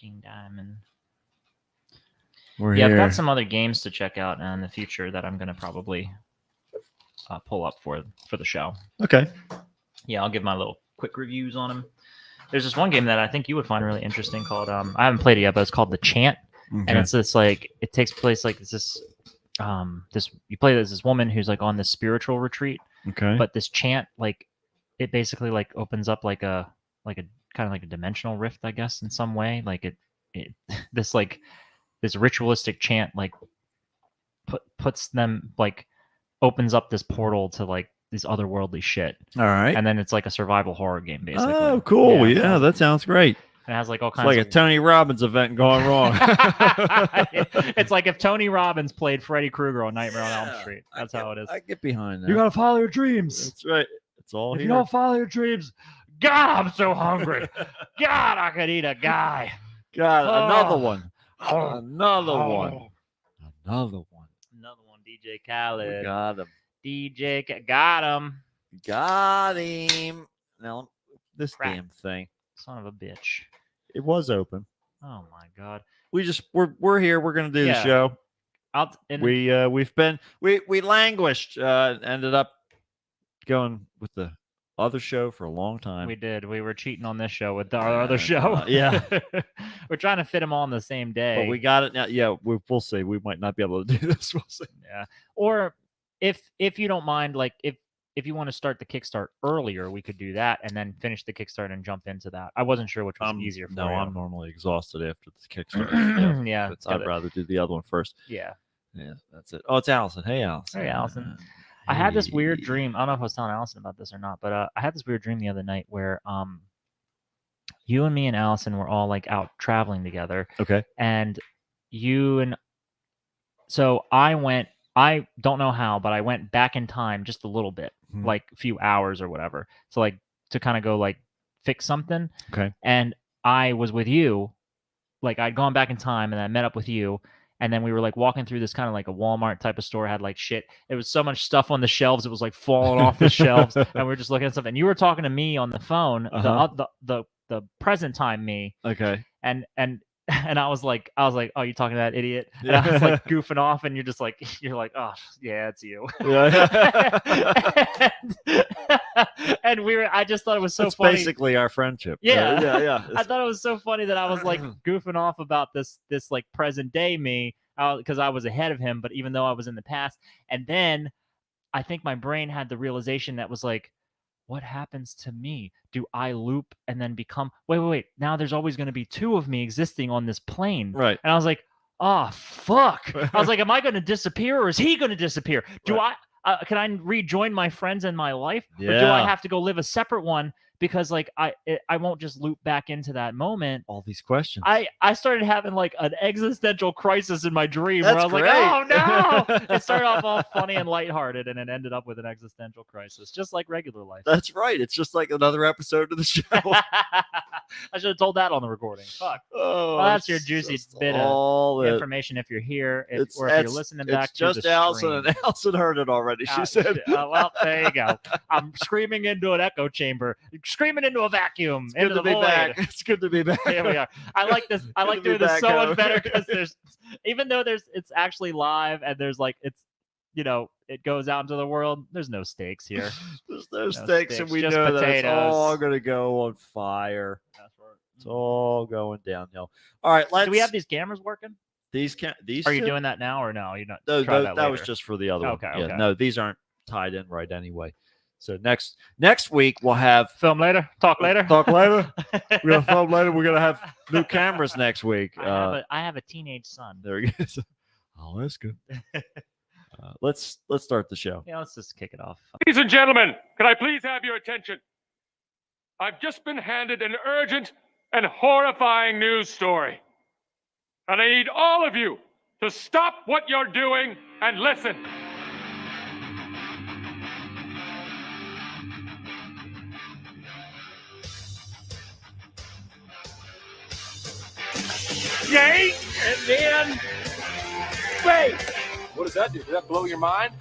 King Diamond. We're Yeah, here. I've got some other games to check out in the future that I'm gonna probably pull up for the show. Okay. Yeah, I'll give my little quick reviews on them. There's this one game that I think you would find really interesting called I haven't played it yet, but it's called The Chant, and it's this like it takes place like this you play as this woman who's like on this spiritual retreat, Okay. but this chant like it basically like opens up like a kind of like a dimensional rift, I guess, in some way. Like it this like this ritualistic chant like puts them like opens up this portal to like this otherworldly shit, All right. and then it's like a survival horror game basically. Oh, cool. Yeah, so that sounds great. it has like all It's kinds like of a Tony Robbins event gone wrong. it's like if Tony Robbins played Freddy Krueger on Nightmare on Elm Yeah, Street. That's how it is. I get behind that. You gotta follow your dreams. That's right. It's all If here. you don't follow your dreams, God, I'm so hungry. God, I could eat a guy. God, another Oh. one. Oh. Another one. Oh. Another one. Another one, DJ Khaled. Got him. Got him. Got him. Now, this Crap. damn thing. Son of a bitch. It was open. Oh my God. We're here. We're gonna do the Yeah. show. And We languished. Ended up going with the other show for a long time. we did. We were cheating on this show with our other show. yeah. We're trying to fit them all on the same day. But we got it now. Yeah, we'll see. We might not be able to do this. We'll see. Yeah. Or if you don't mind, like if you want to start the Kickstart earlier, we could do that and then finish the Kickstart and jump into that. I wasn't sure which was easier for you. I'm normally exhausted after the Kickstarter. Yeah. I'd rather do the other one first. Yeah. Yeah, that's it. Oh, it's Allison. Hey, Allison. Hey, Allison. I had this weird Hey. dream. I don't know if I was telling Allison about this or not, but I had this weird dream the other night where you and me and Allison were all like out traveling together, Okay. and so I don't know how, but I went back in time just a little bit, Mhm. like a few hours or whatever. So like to kind of go like fix something. Okay. And I was with you, like I'd gone back in time and I met up with you. And then we were like walking through this kind of like a Walmart type of store, had like shit. It was so much stuff on the shelves. It was like falling off the shelves. And we were just looking at stuff. And you were talking to me on the phone, the present time me. Okay. And I was like, oh, you talking to that idiot? And I was like goofing off, and you're like, oh yeah, it's you. Yeah. And I just thought it was so That's funny. basically our friendship. Yeah. Yeah. I thought it was so funny that I was like goofing off about this like present day me because I was ahead of him, but even though I was in the past, and then I think my brain had the realization that was like, what happens to me? Do I loop and then become? Wait. Now there's always going to be two of me existing on this plane, Right. And I was like, oh fuck! I was like, am I going to disappear or is he going to disappear? Do I? Can I rejoin my friends in my life, or do I Yeah. have to go live a separate one? Because like I won't just loop back into that moment. All these questions. I started having like an existential crisis in my dream where I That's was great. like, oh no! It started off all funny and lighthearted, and it ended up with an existential crisis, just like regular life. That's right. It's just like another episode of the show. I should have told that on the recording. Fuck. Oh, Well, that's your it's juicy just bit of all it- information if you're here, or if It's you're listening back it's to just the Allison, stream. and Allison heard it already. She said, well, there you go. I'm screaming into an echo chamber, screaming into a vacuum, "It's good into to the be void. back. It's good to be back." Here we are. I like this. I Good like to be doing this back so home. much better because there's, even though it's actually live and there's like it goes out into the world. There's no stakes here. There's no sticks, stakes, and we just know that it's all potatoes. gonna go on fire. It's all going downhill. All right, let's. Do we have these cameras working? these? These Are you two? doing that now or no? You're not. No, try that was later. just for the other Okay, one. Yeah, okay. no, these aren't tied in right anyway. So next week we'll have film later. Talk later. Talk later. We're gonna film later. We're gonna have new cameras next week. I have a teenage son. There we go. Oh, that's good. Let's start the show. Yeah, let's just kick it off. Ladies and gentlemen, can I please have your attention? I've just been handed an urgent and horrifying news story. And I need all of you to stop what you're doing and listen. Yay! And then... Wait! What does that do? Did that blow your mind?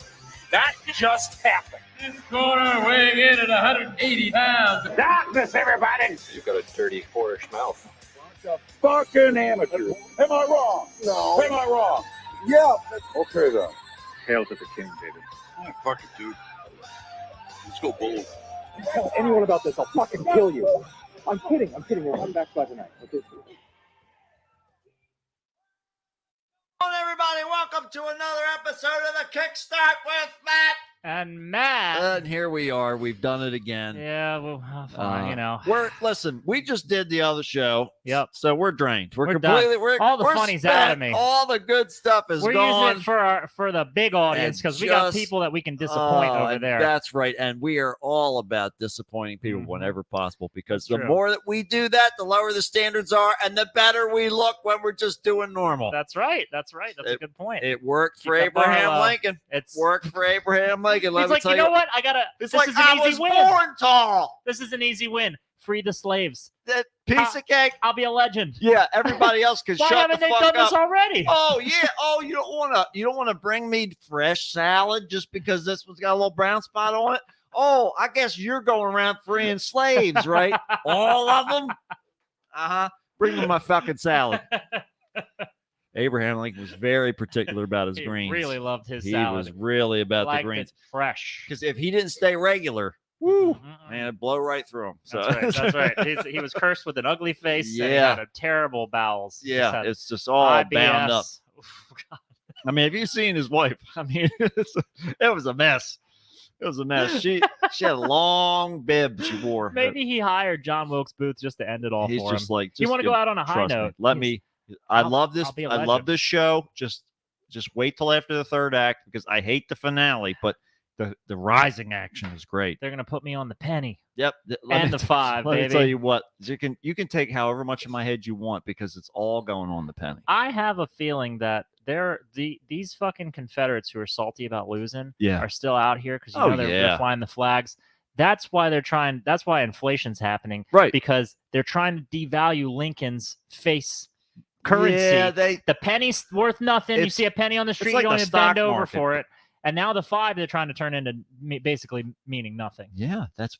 That just happened. This corner weighing in at 180 pounds. Darkness, everybody! You've got a dirty, whorish mouth. of fucking amateurs. Am I wrong? No. Am I wrong? Yeah. Okay then. Hail to the king, David. Oh, fuck it, dude. Let's go bold. If you tell anyone about this, I'll fucking kill you. I'm kidding. We'll come back by tonight. Okay. Hello, everybody. Welcome to another episode of the Kickstart with Matt. And Matt. And here we are. We've done it again. Yeah, well, fine, you know. Listen, we just did the other show. Yep. So we're drained. We're We're done. completely. All the we're funny's spent. out of me. All the good stuff is We're gone. using it for the big audience And because we got just- people that we can disappoint over and there. That's right. And we are all about disappointing people Mhm. whenever possible because That's the true. more that we do that, the lower the standards are and the better we look when we're just doing normal. That's right. That's a good point. It worked for Keep that bar Abraham low. Lincoln. It's Worked for Abraham Lincoln. Let He's me like, tell you know what? I gotta. It's This like is an I easy was win. born tall. This is an easy win. Free the slaves. That piece of cake. I'll be a legend. Yeah, everybody else can Why shut the haven't they fuck done up. this already? Oh yeah. Oh, you don't want to bring me fresh salad just because this one's got a little brown spot on it. Oh, I guess you're going around freeing slaves, right? All of them. Bring me my fucking salad. Abraham Lincoln was very particular about his He greens. really loved his He salad. was really about Liked the greens it fresh. because if he didn't stay regular, woo, Mhm. man, it'd blow right through him. So That's right. That's right. He was cursed with an ugly face. And he Yeah. had a terrible bowels. He just yeah, had it's just all bound up. IBS. I mean, have you seen his wife? I mean, it was a mess. It was a mess. She had a long bib she wore. Maybe he hired John Wilkes Booth just to end it all He's for him. just like, You want to go out on a high trust me. note? Let He's- me. I I'll- love this. I'll be a I love legend. this show. Just wait till after the third act because I hate the finale, but the rising action is great. They're gonna put me on the penny Yep. and the five, Let me tell baby. you what, you can take however much of my head you want because it's all going on the penny. I have a feeling that these fucking Confederates who are salty about losing Yeah. are still out here because you Oh, know they're yeah. flying the flags. That's why they're trying. That's why inflation's happening Right. because they're trying to devalue Lincoln's face currency. Yeah, The penny's worth nothing. You It's- see a penny on the street, like you don't the even bend stock over market. for it. And now the 5 they're trying to turn into basically meaning nothing. yeah, that's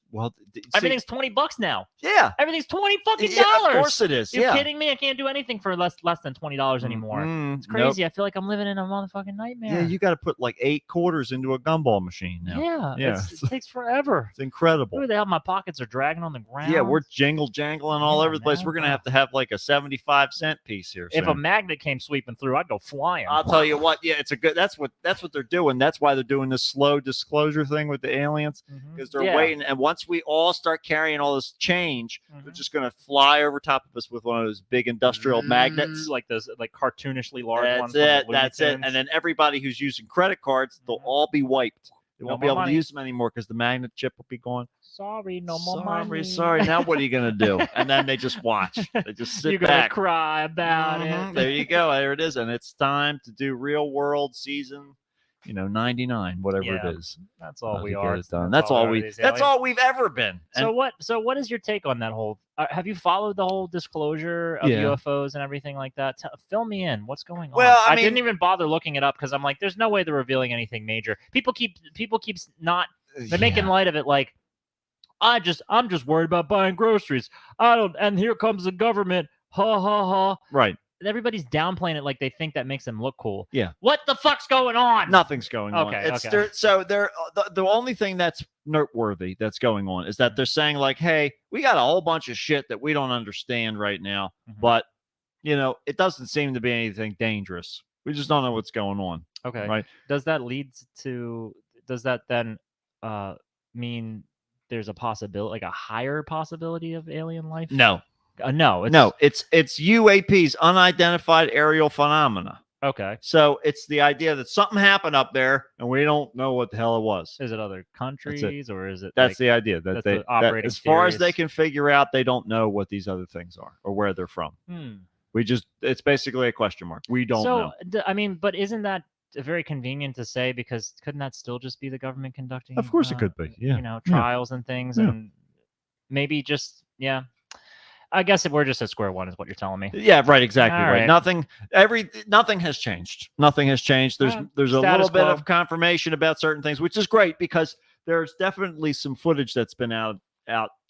see, Everything's $20 now. yeah. Everything's $20 fucking Yeah, dollars. of course it is. You're yeah. kidding me? I can't do anything for less than $20 anymore. It's Nope. crazy. I feel like I'm living in a motherfucking nightmare. Yeah, you got to put like 8 quarters into a gumball machine now. Yeah, Yeah. it takes forever. It's incredible. Who the hell? My pockets are dragging on the ground. Yeah, we're jingle jangling all Yeah, over the place. man. We're gonna have to have like a 75-cent piece here. If a soon. magnet came sweeping through, I'd go flying. I'll tell you what, yeah, it's a good. That's what they're doing. That's why they're doing this slow disclosure thing with the aliens Mhm. because they're Yeah. waiting. And once we all start carrying all this change, they're Mhm. just gonna fly over top of us with one of those big industrial magnets. like those like cartoonishly large ones. That's from it. the That's it. Looney And Tunes. then everybody who's using credit cards, they'll Mhm. all be wiped. They No won't be more able money. to use them anymore because the magnet chip will be gone. Sorry, no more sorry, money. sorry. Now what are you gonna do? And then they just watch. They just sit You're gonna back. cry about Mhm. it. There you go. There it is. And it's time to do Real World season, 99, whatever Yeah. it is. That's all to we get are. it done. That's all we are, we. these That's aliens. all we've ever been. And So what is your take on that whole? Have you followed the whole disclosure of Yeah. UFOs and everything like that? Fill me in. What's going on? Well, I didn't mean- even bother looking it up because I'm like, there's no way they're revealing anything major. People keep not. They're making light of it like. I'm just worried about buying groceries. I don't. And here comes the government. Ha ha ha. right. And everybody's downplaying it like they think that makes them look cool. Yeah. What the fuck's going on? Nothing's going on. Okay, It's okay. so the only thing that's noteworthy that's going on is that they're saying like, hey, we got a whole bunch of shit that we don't understand right now, Mhm. but it doesn't seem to be anything dangerous. We just don't know what's going on. Okay. Right. Does that then mean there's a possibility, like a higher possibility of alien life? No, No. it's UAPs, unidentified aerial phenomena. Okay. So it's the idea that something happened up there and we don't know what the hell it was. Is it other countries or is it? That's like, the idea that that's they, the operating as far as they theories. can figure out, they don't know what these other things are or where they're from. It's basically a question mark. We don't know. I mean, but isn't that very convenient to say because couldn't that still just be the government conducting? Of course it could be. Yeah. You know, trials and things, Yeah. and maybe just I guess if we're just at square one, is what you're telling me. Yeah, right, exactly All right. right. Nothing has changed. Nothing has changed. There's Yeah, there's a status little bit quo. of confirmation about certain things, which is great because there's definitely some footage that's been out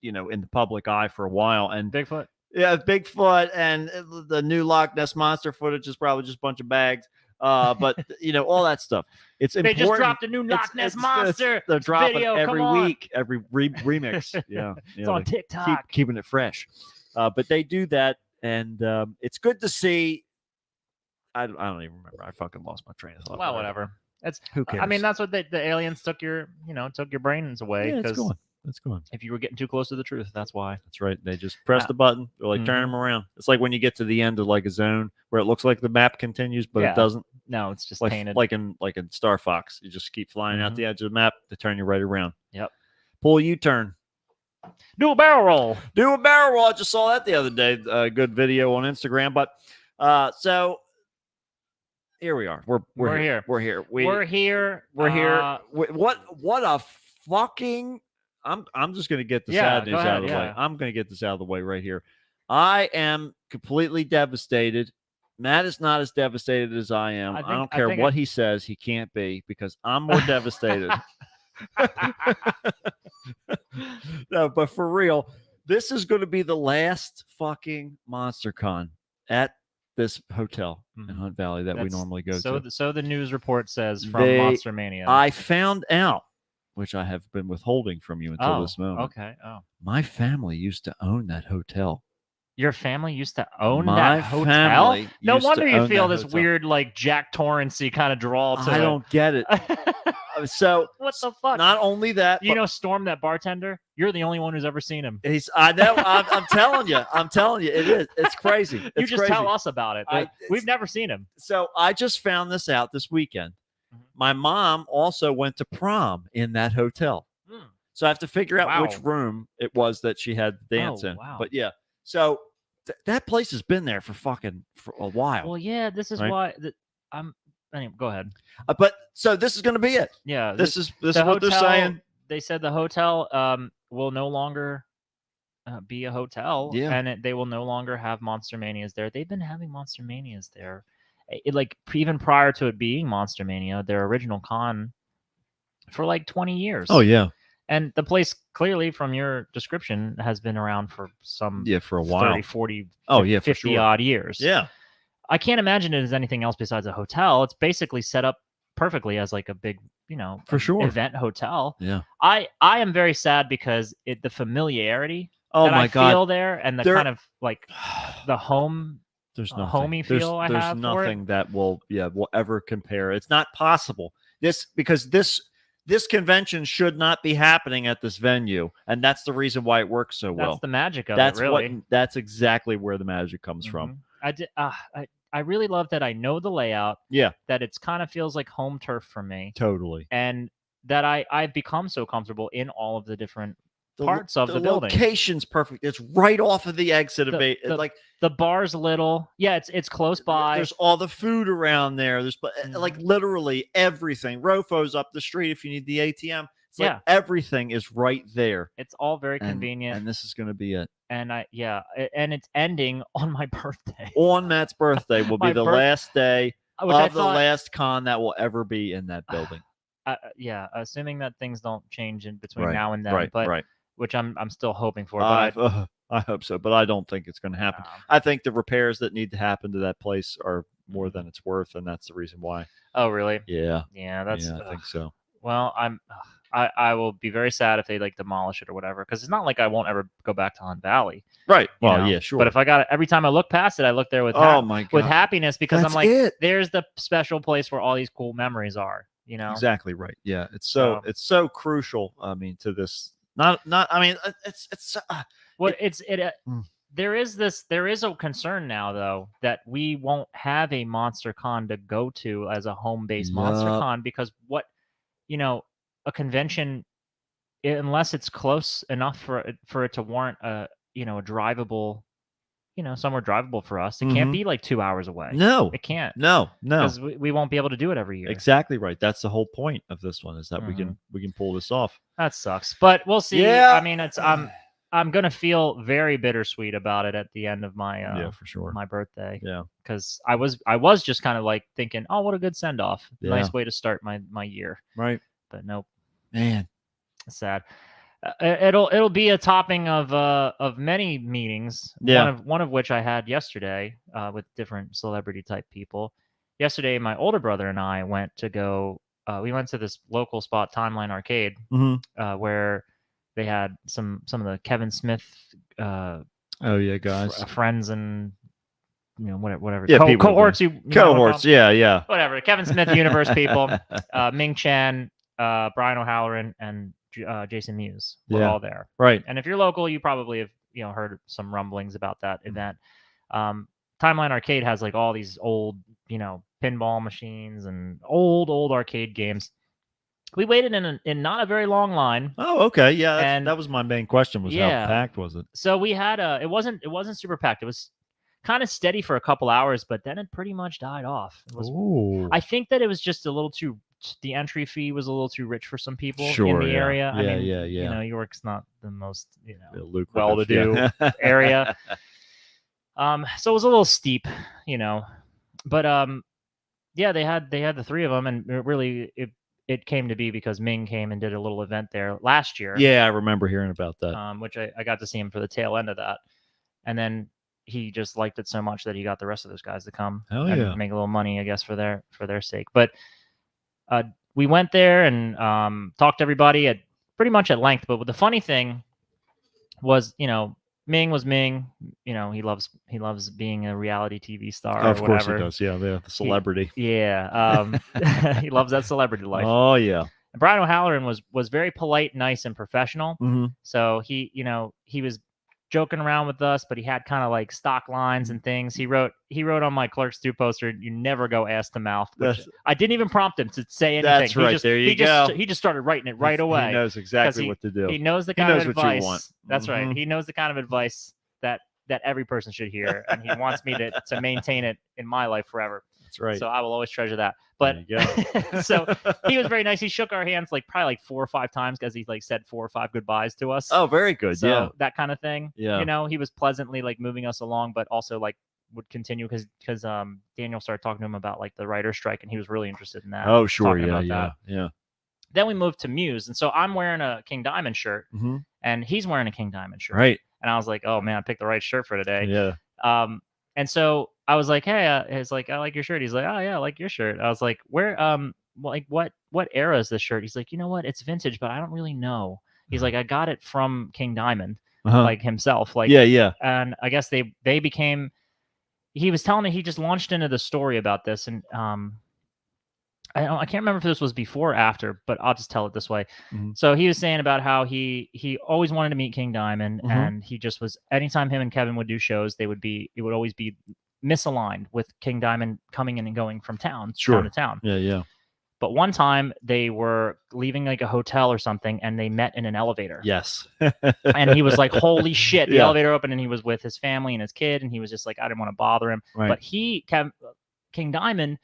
in the public eye for a while, and Bigfoot. Yeah, Bigfoot and the new Loch Ness monster footage is probably just a bunch of bags. But all that stuff. It's They important. just dropped a new Loch Ness monster. They're dropping video, every come on. week, every remix. Yeah, It's on they TikTok. keeping it fresh. But they do that, and it's good to see. I don't even remember. I fucking lost my train of thought. Well, whatever. It's Who cares? I mean, that's what the aliens took your brains away. yeah, it's Because going. It's going. if you were getting too close to the truth, that's why. That's right. They just press the button. They're like, turn Mhm. them around. It's like when you get to the end of like a zone where it looks like the map continues, but Yeah. it doesn't. No, it's just Like painted. like in Star Fox, you just keep flying out Mhm. the edge of the map to turn you right around. Yep. Pull a U-turn. Do a barrel roll. Do a barrel roll. I just saw that the other day. Good video on Instagram. But so here we are. We're here. We're here. We're here. We're here. What a fucking. I'm just gonna get the Yeah, sad go news out ahead, of the way. yeah. I'm gonna get this out of the way right here. I am completely devastated. Matt is not as devastated as I am. I, don't care what he says. He can't be because I'm more devastated. No, but for real, this is going to be the last fucking MonsterCon at this hotel in Hunt Valley that we That's- normally go so to. so the news report says from They- Monster Mania. I found out, which I have been withholding from you until this moment. Okay. Oh. My family used to own that hotel. Your family used to own My that hotel? family No used to wonder you own feel that this hotel. weird, like, Jack Torrance-y kind of drawl to I it. don't get it. So What the fuck? not only that, You but know Storm, that bartender? You're the only one who's ever seen him. I know. I'm telling you. I'm telling you. It is. It's crazy. You It's just crazy. tell us about it. I- We've never seen him. So I just found this out this weekend. Mhm. My mom also went to prom in that hotel. Hmm. So I have to figure out which Wow. room it was that she had the dance Oh, in. wow. But yeah. So that place has been there for a while. Well, yeah, this is Right? why I'm. Anyway, go ahead. But so this is going to be it. Yeah, This is the what they're hotel- saying. They said the hotel will no longer be a hotel, Yeah. and they will no longer have Monster Manias there. They've been having Monster Manias there, like even prior to it being Monster Mania, their original con, for like 20 years. Oh yeah. And the place clearly, from your description, has been around for some Yeah, for a while. 30, 40, Oh, yeah, for 50 sure. odd years. Yeah. I can't imagine it as anything else besides a hotel. It's basically set up perfectly as like a big, For sure. event hotel. Yeah. I am very sad because the familiarity Oh that my I God. feel there, and the There- kind of like the home. There's a nothing. homey feel I there's have for it. nothing that will ever compare. It's not possible. Because this convention should not be happening at this venue, and that's the reason why it works so well. That's the magic of That's it, really. that's exactly where the magic comes from. Mhm. I did. I really love that I know the layout. Yeah, That it's kind of feels like home turf for me, totally. and that I've become so comfortable in all of the different The parts of the building. location's perfect. It's right off of the exit of The- it. the- Like The bar's little. Yeah, it's close by. there's all the food around there. There's like Mhm. literally everything. Rofo's up the street if you need the ATM. It's like Yeah. everything is right there. It's all very And- convenient, And this is going to be it. and and it's ending on my birthday, On Matt's birthday will be My the birth- last day which I of the thought, last con that will ever be in that building. yeah, assuming that things don't change in between Right, now and then, right, but right. which I'm still hoping for. But I hope so, but I don't think it's going to happen. I think the repairs that need to happen to that place are more than it's worth, and that's the reason why. oh, really? Yeah, Yeah, that's. I think so. Well, I will be very sad if they like demolish it or whatever, because it's not like I won't ever go back to Hunt Valley. Right. you Well, know? yeah, sure. But if I got it every time I look past it, I look there with oh my god, with happiness because That's I'm like, it. there's the special place where all these cool memories are. You know. Exactly right. Yeah, it's So- it's so crucial. I mean, to this. Not. I mean, it's. Well, Mm. there is a concern now though that we won't have a Monster Con to go to as a home based Monster Yup. Con, because a convention, unless it's close enough for it to warrant a drivable, somewhere drivable for us, it can't Mhm. be like 2 hours away. No. It can't, No. because we won't be able to do it every year. Exactly right. That's the whole point of this one, is that Mm-hmm. we can pull this off. That sucks, but we'll see. Yeah. I mean, I'm gonna feel very bittersweet about it at the end of my Yeah, for sure. my birthday. Yeah. Because I was just kind of like thinking, oh, what a good send off, Yeah. nice way to start my year. Right. But nope, Man. sad. It'll be a topping of many meetings. Yeah. One of which I had yesterday with different celebrity type people. Yesterday, my older brother and I went to go. We went to this local spot, Timeline Arcade, where they had some of the Kevin Smith Oh yeah, guys. friends and whatever Yeah, people cohorts Cohorts. Yeah. whatever Kevin Smith universe people. Ming Chen, Brian O'Halloran, and Jason Mewes were all there. Right. And if you're local, you probably have heard some rumblings about that event. Timeline Arcade has like all these old pinball machines and old arcade games. We waited in not a very long line. Oh, okay. Yeah, And- that was my main question. Was Yeah. how packed was it? So we had it wasn't super packed. It was kind of steady for a couple hours, but then it pretty much died off. It was Ooh. I think that it was just a little too. The entry fee was a little too rich for some people in Sure, the yeah. area. I Yeah, mean, yeah. York's not the most Lucrative, well-to-do yeah. area. So it was a little steep, but yeah, they had the three of them, and it came to be because Ming came and did a little event there last year. Yeah, I remember hearing about that. Which I got to see him for the tail end of that, and then he just liked it so much that he got the rest of those guys to come Hell and yeah. make a little money, I guess, for their sake. But we went there and talked to everybody at pretty much at length. But the funny thing was, Ming was Ming. He loves being a reality TV star. Of or course whatever. he does. Yeah, the celebrity. Yeah, he loves that celebrity life. Oh yeah. And Brian O'Halloran was very polite, nice, and professional. Mm-hmm. So he was joking around with us, but he had kind of like stock lines and things. He wrote on my Clerks 2 poster, "You never go ass to mouth." Which I didn't even prompt him to say anything. That's right. There you go. He just started writing it right away. He knows exactly what to do. He knows the kind of knows what you advice. want. That's right. Mhm. He knows the kind of advice that every person should hear, and he wants me to maintain it in my life forever. That's right. So I will always treasure that. But There you so he was very nice. He shook our hands probably 4 or 5 times because he said 4 or 5 goodbyes to us. Oh, very good. So yeah. that kind of thing. Yeah. He was pleasantly moving us along, but also would continue because Daniel started talking to him about the writer's strike, and he was really interested in that. Oh, sure. talking Yeah. about Yeah. that. Yeah. Then we moved to Muse, and so I'm wearing a King Diamond shirt, Mm-hmm. and he's wearing a King Diamond shirt. Right. And I was like, oh man, I picked the right shirt for today. Yeah. And so I was like, hey, he's like, I like your shirt. He's like, oh yeah, I like your shirt. I was like, where, what era is this shirt? He's like, you know what? It's vintage, but I don't really know. He's like, I got it from King Diamond, Uh-huh. himself. Yeah. And I guess they became. He was telling me he just launched into the story about this, and I can't remember if this was before or after, but I'll just tell it this way. Mhm. So he was saying about how he always wanted to meet King Diamond, Mhm. and he just was, anytime him and Kevin would do shows, it would always be misaligned with King Diamond coming in and going from town Sure. to town. Yeah. But one time they were leaving a hotel or something, and they met in an elevator. Yes. And he was like, holy shit, the Yeah. elevator opened, and he was with his family and his kid, and he was just like, I didn't want to bother him. Right. But King Diamond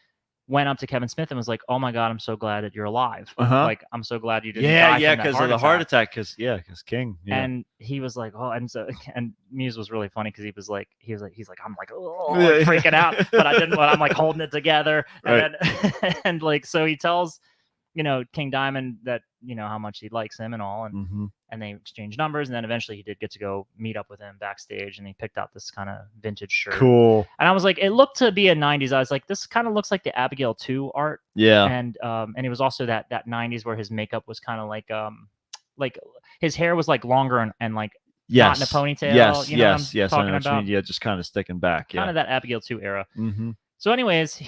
went up to Kevin Smith and was like, oh my God, I'm so glad that you're alive. Uh-huh. I'm so glad you didn't Yeah. die Yeah. from that Because of the heart attack. Because King. Yeah. And he was like, oh, and Muse was really funny because he's like, I'm like, oh, Yeah. I'm freaking out, but I didn't want, I'm like holding it together. Right. And then, and so he tells, King Diamond that, how much he likes him and all. And, Mm-hmm. and they exchanged numbers. And then eventually he did get to go meet up with him backstage, and he picked out this kind of vintage shirt. Cool. And I was like, it looked to be a 90s. I was like, this kind of looks like the Abigail 2 art. Yeah. And it was also that 90s where his makeup was kind of like his hair was longer and Yes. not in a ponytail. Yes. You know what I'm Yes. talking I know what you about? mean. Yeah. Just kind of sticking back. Kind Yeah. of that Abigail 2 era. Mm-hmm. So anyways,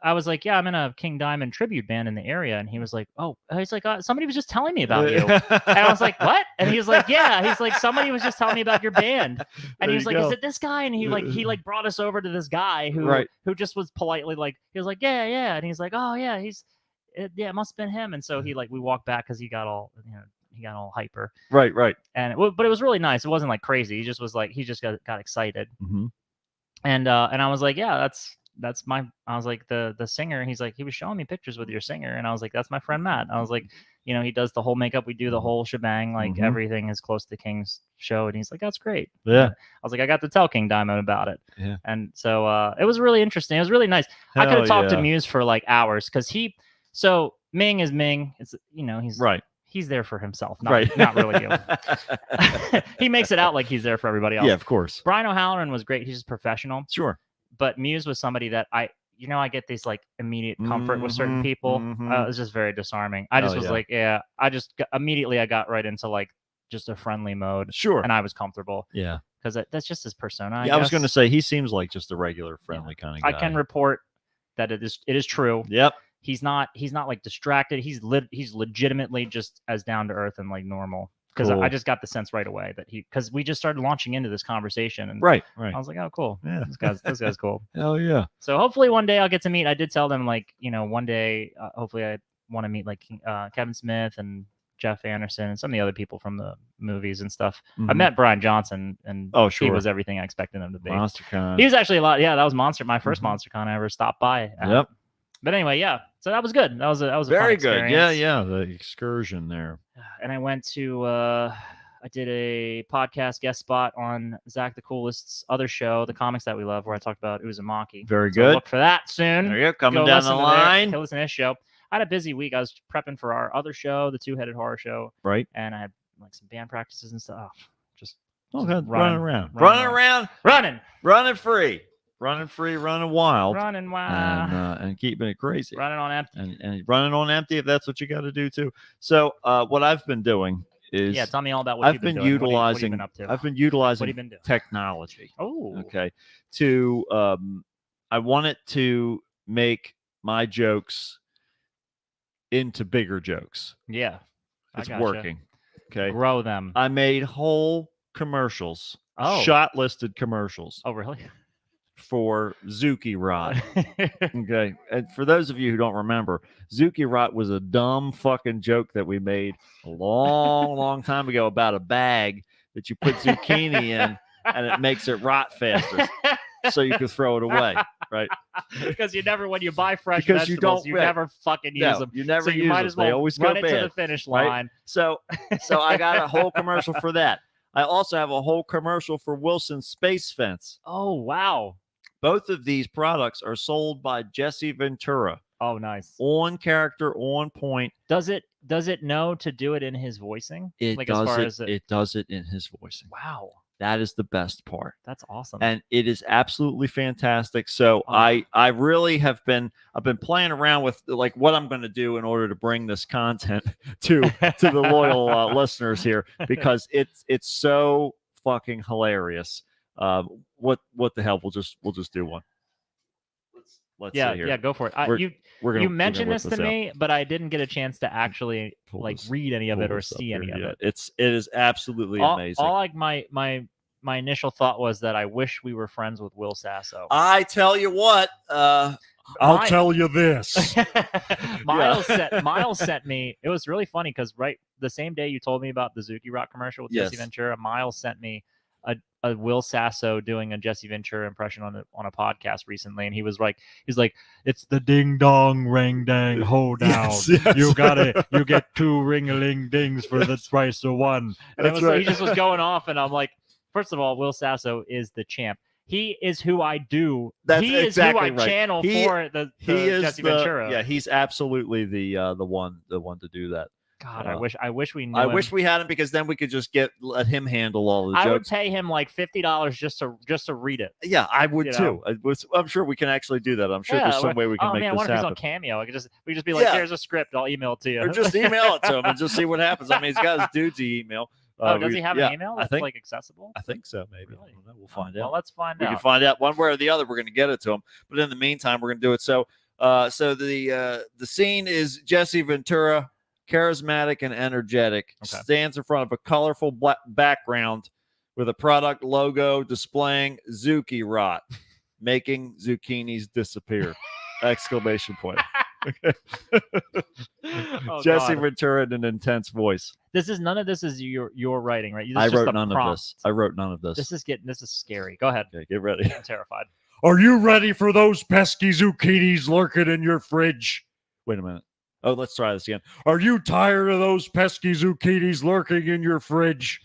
I was like, yeah, I'm in a King Diamond tribute band in the area. And he was like, oh, he's like, somebody was just telling me about you. And I was like, what? And he was like, yeah. He's like, somebody was just telling me about your band. And There he was you like, go. is it this guy? And he brought us over to this guy who Right. who just was politely he was like, yeah. And he's like, oh yeah, it must have been him. And so we walked back because he got all hyper. Right. And but it was really nice. It wasn't crazy. He just was he just got excited. Mm-hmm. And I was like, yeah, that's my, I was like, the singer, he's like, he was showing me pictures with your singer. And I was like, that's my friend Matt. I was like, he does the whole makeup. We do the whole shebang. Mhm. Everything is close to King's show. And he's like, that's great. Yeah. I was like, I got to tell King Diamond about it. Yeah. And so it was really interesting. It was really nice. I could have Hell talked to yeah. Muse for hours because Ming is Ming. It's, he's Right. he's there for himself, not, right. not really you. He makes it out like he's there for everybody else. Yeah, of course. Brian O'Halloran was great. He's just professional. Sure. But Muse was somebody that I get these like immediate comfort with certain Mhm, people. mhm. It was just very disarming. I just Oh, was yeah. like, yeah, I just immediately I got right into like just a friendly mode, Sure. and I was comfortable Yeah. because that's just his persona. Yeah, I was going to guess. say he seems like just a regular, friendly kind of guy. I can report that it is true. Yep. He's not like distracted. He's legitimately just as down to earth and like normal. Because Cool. I just got the sense right away that because we just started launching into this conversation, and Right. I was like, oh, cool. Yeah. This guy's cool. Hell yeah. So hopefully one day I'll get to meet. I did tell them like, one day hopefully I want to meet like Kevin Smith and Jeff Anderson and some of the other people from the movies and stuff. I Mhm. met Brian Johnson, and Oh, he sure. was everything I expected him to be. MonsterCon. He was actually a lot. Yeah, that was my first Mhm. MonsterCon I ever stopped by. at. Yep. But anyway, yeah. So that was good. That was a Very fun good. Yeah, experience. yeah. The excursion there. And I went to I did a podcast guest spot on Zach the Coolest's other show, The Comics That We Love, where I talked about Uzumaki. Very So good. look for that soon. There you go. Coming Go down listen the to their- line. go listen to his show. I had a busy week. I was prepping for our other show, the Two-Headed Horror Show, Right. and I had like some band practices and stuff. Just Oh, Just good. running Running around. around. running Free. Running free, running wild. running wild, And keeping it crazy. running on empty. And running on empty if that's what you got to do too. So what I've been doing is Yeah, tell me all about what I've you've been been doing. utilizing what have you been up to? I've been What have you utilizing been doing? technology. Oh, Okay. To I wanted to make my jokes into bigger jokes. yeah. I It's gotcha. working. Okay. Grow them. I made whole commercials, Oh. shot listed commercials Oh, really? for Zuki Rot. Okay. And for those of you who don't remember, Zuki Rot was a dumb fucking joke that we made a long, long time ago about a bag that you put zucchini in and it makes it rot faster so you can throw it away. Right. Because you never, when you buy fresh Because you vegetables, don't- you right. never fucking use No, them. you never So you use might them. as well They always run go it to bad. the finish right? line. So I got a whole commercial for that. I also have a whole commercial for Wilson Space Fence. Oh, wow. Both of these products are sold by Jesse Ventura. Oh, nice. On character, on point. Does it know to do it in his voicing? It like does as far it. as It does it in his voicing. Wow, That is the best part. that's awesome. And it is absolutely fantastic. So Oh. I really have been I've been playing around with like what I'm going to do in order to bring this content to the loyal listeners here because it's so fucking hilarious. What the hell? We'll just do one. Let's yeah, see here. yeah, go for it. We're gonna, You we're mentioned gonna this whip to out. me, but I didn't get a chance to actually Pull like this- read any of pull it or this up see here. any of Yeah, it. it is absolutely All, amazing. all like my initial thought was that I wish we were friends with Will Sasso. I tell you what, My- tell you this. Miles sent me. It was really funny because right the same day you told me about the Zuki Rock commercial with Jesse Yes. Ventura, Miles sent me a Will Sasso doing a Jesse Ventura impression on a podcast recently, and he's like, it's the ding dong ring dang hold down. Yes, yes. You get 2 ring-a-ling dings for the price of 1. And That's he right. just was going off, and I'm like, first of all, Will Sasso is the champ. He is who I do. That's he is exactly who I right. channel He- for the He is Jesse the, Ventura. yeah. He's absolutely the one to do that. God, Uh, I wish we knew. I him. wish we had him because then we could just let him handle all the I would jokes. pay him like $50 just to read it. Yeah, I would you too. I'm sure we can actually do that. I'm sure there's some way we can oh make man, I this wonder if he's happen. on Cameo. We could just be like, Yeah. here's a script. I'll email it to you. Or just email it to him and just see what happens. I mean, he's got his dude's email. Oh, does he have yeah, an email I that's think like accessible? I think so. Maybe Really? I don't know. We'll find Well, out. let's find We out. can find out one way or the other. We're going to get it to him. But in the meantime, we're going to do it. So, the scene is Jesse Ventura, charismatic and energetic, Okay. stands in front of a colorful black background with a product logo displaying Zuki Rot, making zucchinis disappear! Exclamation point. Oh, Jesse God. Ventura in an intense voice. None of this is your writing, right? This I is just wrote a none prompt. of this. I wrote none of this. This is scary. Go ahead. Okay, get ready. I'm terrified. Are you ready for those pesky zucchinis lurking in your fridge? Wait a minute. Oh, let's try this again. Are you tired of those pesky zucchinis lurking in your fridge?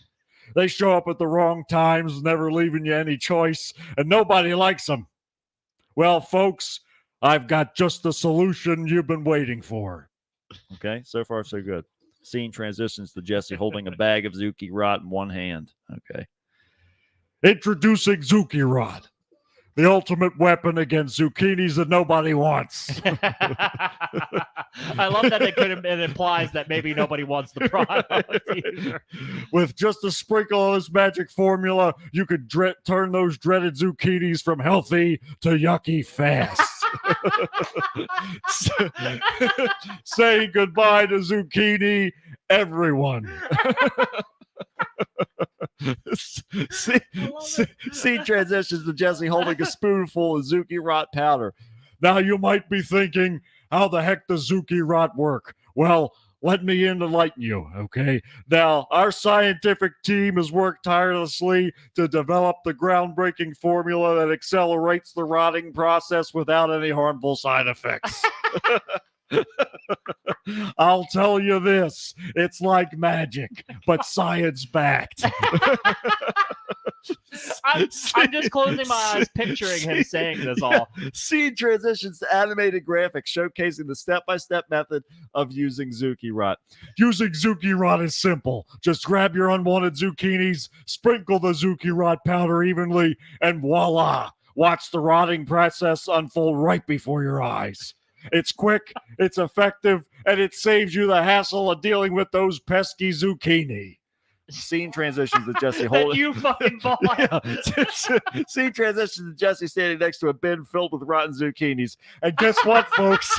They show up at the wrong times, never leaving you any choice, and nobody likes them. Well, folks, I've got just the solution you've been waiting for. Okay, so far so good. Scene transitions to Jesse holding a bag of Zuki Rot in one hand. Okay. Introducing Zuki Rod, the ultimate weapon against zucchinis that nobody wants. I love that it implies that maybe nobody wants the product either. With just a sprinkle of this magic formula, you could turn those dreaded zucchinis from healthy to yucky fast. Saying goodbye to zucchini, everyone. Scene transitions to Jesse holding a spoonful of Zuki Rot powder. Now you might be thinking, how the heck does Zuki Rot work? Well, let me enlighten you, okay? Now, our scientific team has worked tirelessly to develop the groundbreaking formula that accelerates the rotting process without any harmful side effects. I'll tell you this, it's like magic, but science-backed. I'm just closing my eyes, picturing him saying this all. Scene transitions to animated graphics showcasing the step-by-step method of using Zuki Rot. Using Zuki Rot is simple. Just grab your unwanted zucchinis, sprinkle the Zuki Rot powder evenly, and voila! Watch the rotting process unfold right before your eyes. It's quick, it's effective, and it saves you the hassle of dealing with those pesky zucchini. Scene transitions to Jesse That holding. you fucking bought. Yeah. Scene transitions to Jesse standing next to a bin filled with rotten zucchinis. And guess what, folks?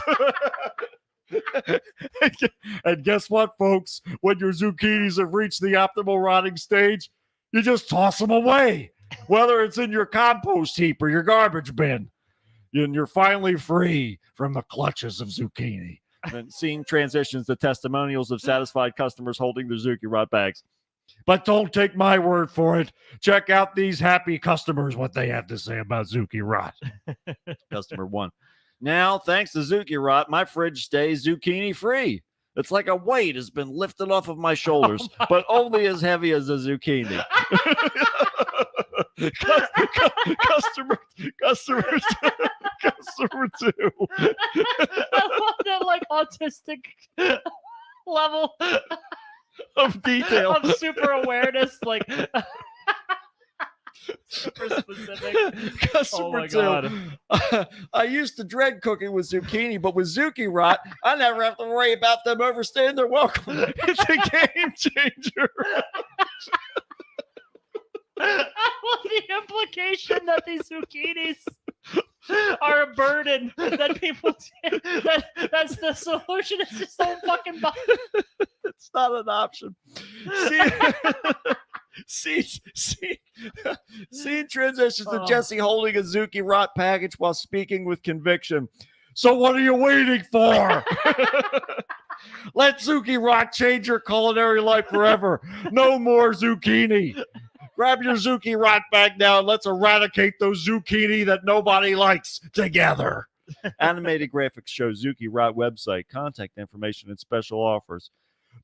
And guess what, folks? When your zucchinis have reached the optimal rotting stage, you just toss them away, whether it's in your compost heap or your garbage bin. And you're finally free from the clutches of zucchini. And scene transitions to testimonials of satisfied customers holding their Zuki Rot bags. But don't take my word for it. Check out these happy customers, what they have to say about Zuki Rot. Customer 1. Now, thanks to Zuki Rot, my fridge stays zucchini free. It's like a weight has been lifted off of my shoulders, but only as heavy as a zucchini. Customer 2. I love that like autistic level Of detail. of super awareness, like super specific. Customer Oh my 2. God. I used to dread cooking with zucchini, but with Zuki Rot, I never have to worry about them overstaying their welcome. It's a game changer. I love the implication that these zucchinis are a burden that people that's the solution. It's just so fucking It's not an option. Scene transitions to Oh. Jesse holding a Zuki Rot package while speaking with conviction. So what are you waiting for? Let Zuki Rot change your culinary life forever. No more zucchini. Grab your Zuki Rot bag now and let's eradicate those zucchini that nobody likes together. Animated graphics show Zuki Rot website, contact information, and special offers.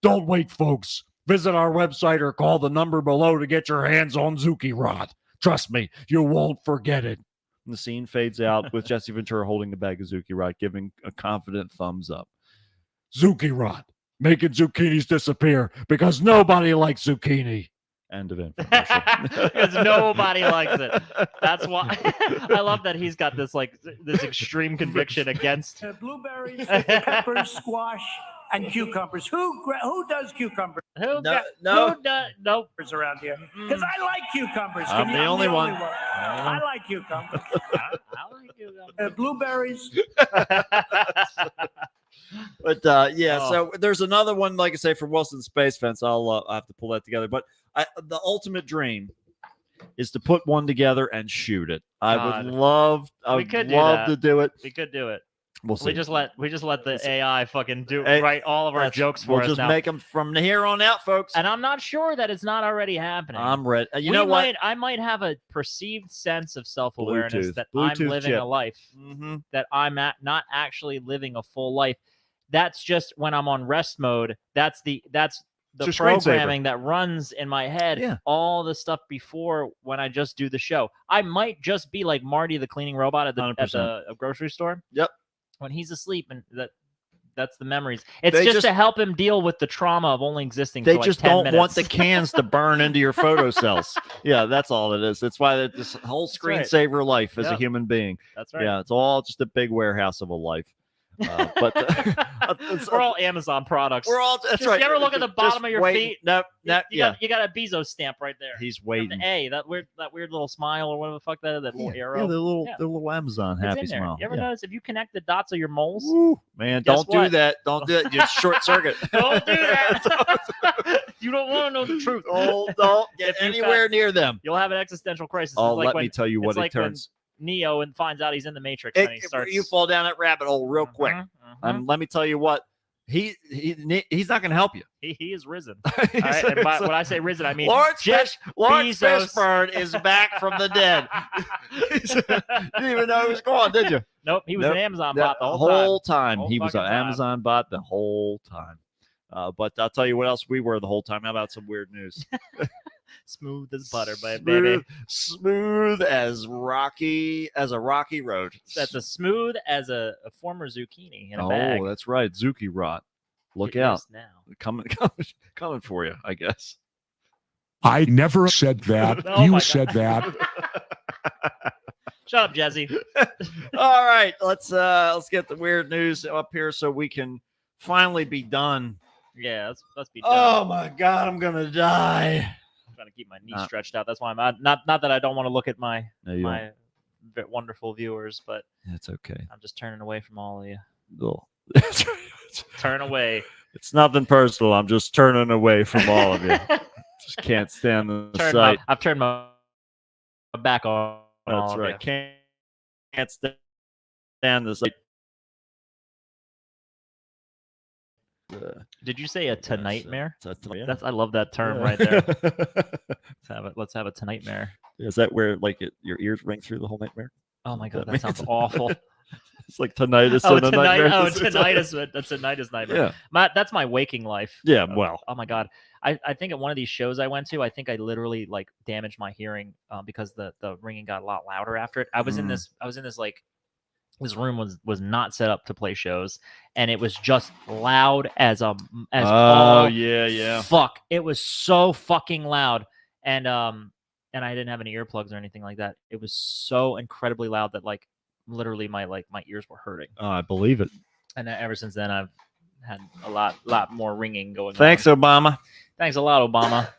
Don't wait, folks. Visit our website or call the number below to get your hands on Zuki Rot. Trust me, you won't forget it. And the scene fades out with Jesse Ventura holding the bag of Zuki Rot, giving a confident thumbs up. Zuki Rot, making zucchinis disappear because nobody likes zucchini. End of infomercial. because nobody likes it. That's why I love that he's got this like this extreme conviction against Blueberries, peppers, squash, and cucumbers. Who does cucumbers who No, no. who does nope. around here? Because I like cucumbers. I'm the only one. I like cucumbers. I like you. Blueberries. But yeah, Oh. so there's another one, like I say, from Wilson Space Fence. I'll have to pull that together. But the ultimate dream is to put one together and shoot it. I God. would love, I We would could do love that. to do it. We could do it. We'll see. We just let the AI fucking do Hey, write all of our jokes for We'll us just now. make them from here on out, folks. And I'm not sure that it's not already happening. I'm ready. You We know what? might- I might have a perceived sense of self-awareness Bluetooth. that I'm Bluetooth living chip. a life, Mm-hmm. that I'm not actually living a full life. That's just when I'm on rest mode. That's the It's your screensaver. programming that runs in my head. Yeah. All the stuff before when I just do the show. I might just be like Marty, the cleaning robot at the 100%. grocery store. Yep. When he's asleep and that That's the memories. It's They just just- to help him deal with the trauma of only existing. They for like just 10 don't minutes. want the cans to burn into your photo cells. Yeah, that's all it is. That's why this whole That's right. screensaver life as a Yep. human being. That's right. Yeah, it's all just a big warehouse of a life. But We're all Amazon products. we're all that's Just- right. you ever look at the Just bottom of your waiting. feet? No, no, yeah. You got a Bezos stamp right there. He's And waiting. the A, that weird little smile or whatever the fuck that is, that little arrow. the little Yeah. the little Amazon It's happy in there. smile. You ever Yeah. notice if you connect the dots of your moles? Woo, man, Guess don't do what? that. Don't do it. You short circuit. Don't do that. You don't want to know the truth. Don't get If you anywhere near them. You'll have an existential crisis. Oh, It's like let when me tell you what it's it like when turns. Neo and finds out he's in the Matrix and he starts. You fall down that rabbit hole real quick. Mhm, mhm. Let me tell you what. He's not going to help you. He is risen. All right? And when I say risen, I mean Lawrence Jeff Lawrence Bezos. Fishburne is back from the dead. You didn't even know he was gone, did you? Nope, he was Nope. an Amazon The bot the whole time. Whole He was an fucking time. Amazon bot the whole time. But I'll tell you what else we were the whole time. How about some weird news? Smooth as butter, baby. Smooth as a rocky road. That's as smooth as a former zucchini in a bag. Oh, that's right. Zuki rot. Look It out. is now. Coming for you, I guess. I never said that. Oh my You God. said that. Shut up, Jesse. All right, let's get the weird news up here so we can finally be done. Yeah, let's be done. Oh my god, I'm gonna die. I'm trying to keep my knees stretched out. That's why I'm not that I don't want to look at my No, you my wonderful viewers, but It's okay. I'm just turning away from all of you. Oh, that's right. Turn away. It's nothing personal. I'm just turning away from all of you. Just can't stand the sight. I've turned my back on all That's of right. you. Can't stand the sight. Did you say a tonight-mare? Yeah. I love that term right there. Let's have a tonight-mare. Is that where your ears ring through the whole nightmare? Oh my god, That that sounds means- awful. It's like tinnitus Oh, and a tonight. nightmare. Oh, tinnitus. That's a tinnitus nightmare. Yeah. That's my waking life. Yeah. Well. Oh my god. I think at one of these shows I went to, I think I literally like damaged my hearing because the ringing got a lot louder after it. I was in this like this room was not set up to play shows, and it was just loud as all yeah. fuck. It was so fucking loud, and I didn't have any earplugs or anything like that. It was so incredibly loud that like literally my ears were hurting. Oh, I believe it. And ever since then, I've had a lot more ringing going Thanks, on. Obama. Thanks a lot, Obama.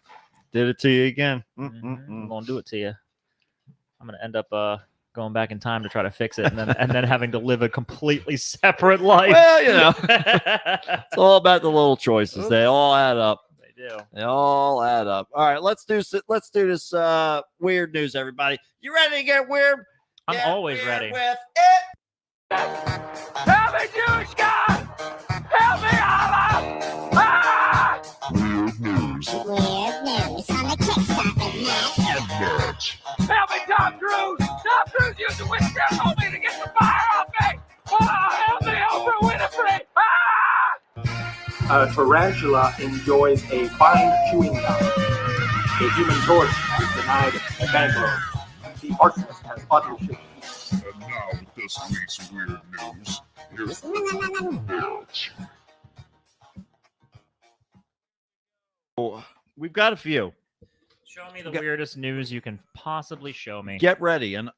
Did it to you again. I'm gonna do it to you. I'm gonna end up going back in time to try to fix it, and then having to live a completely separate life. Well, you know, it's all about the little choices. They all add up. They do. They all add up. All right, let's do this weird news, everybody. You ready to get weird? I'm Get always weird ready. With it. Help me, Jewish God! Help me, Allah! Ah! Weird news. Weird news on the Kickstarter net. Help me, Tom Cruise! Tom Cruise used a witchcraft on me to get the fire off me! Ah, help me, Oprah Winfrey! Ah! A tarantula enjoys a fine chewing gum. A human torch is denied a bank loan. The arsonist has partnership. And now with this week's weird news, here's We've got a few. Show me the weirdest news you can possibly show me. Get ready. And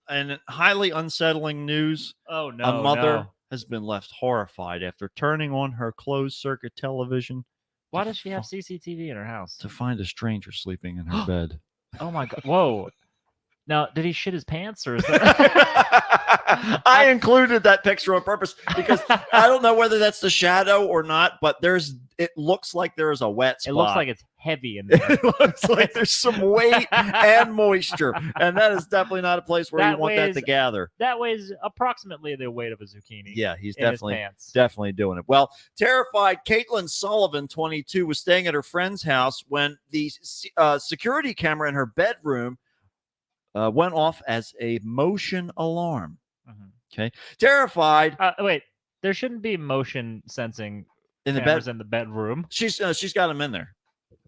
highly unsettling news. Oh no, A mother no. has been left horrified after turning on her closed circuit television Why does she have CCTV in her house? to find a stranger sleeping in her bed. Oh my god! Whoa. Now, did he shit his pants or is that? I included that picture on purpose because I don't know whether that's the shadow or not, but it looks like there is a wet spot. It looks like it's heavy in there. It looks like there's some weight and moisture, and that is definitely not a place where you want that to gather. That weighs approximately the weight of a zucchini. Yeah, he's in his definitely pants. definitely doing it. Well, terrified Caitlin Sullivan, 22, was staying at her friend's house when the security camera in her bedroom went off as a motion alarm. Mhm. Okay, terrified Wait, there shouldn't be motion sensing in the cameras bed. in the bedroom. She's got them in there.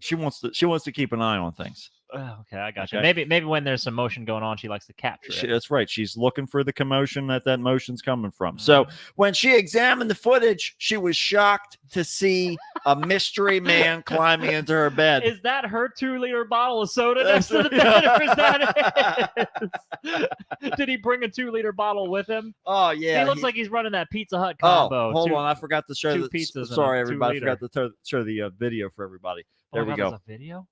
She wants to keep an eye on things. Oh, okay, I got you. Okay. Maybe when there's some motion going on, she likes to capture it. That's right. She's looking for the commotion that motion's coming from. So when she examined the footage, she was shocked to see a mystery man climbing into her bed. Is that her 2-liter bottle of soda next to the bed, or is that it? Did he bring a 2-liter bottle with him? Oh yeah, He looks like he's running that Pizza Hut Oh, combo. hold on! I forgot to show two the pizzas and Sorry, a everybody. I 2-liter. forgot to show the video for everybody. There we go. There's a video.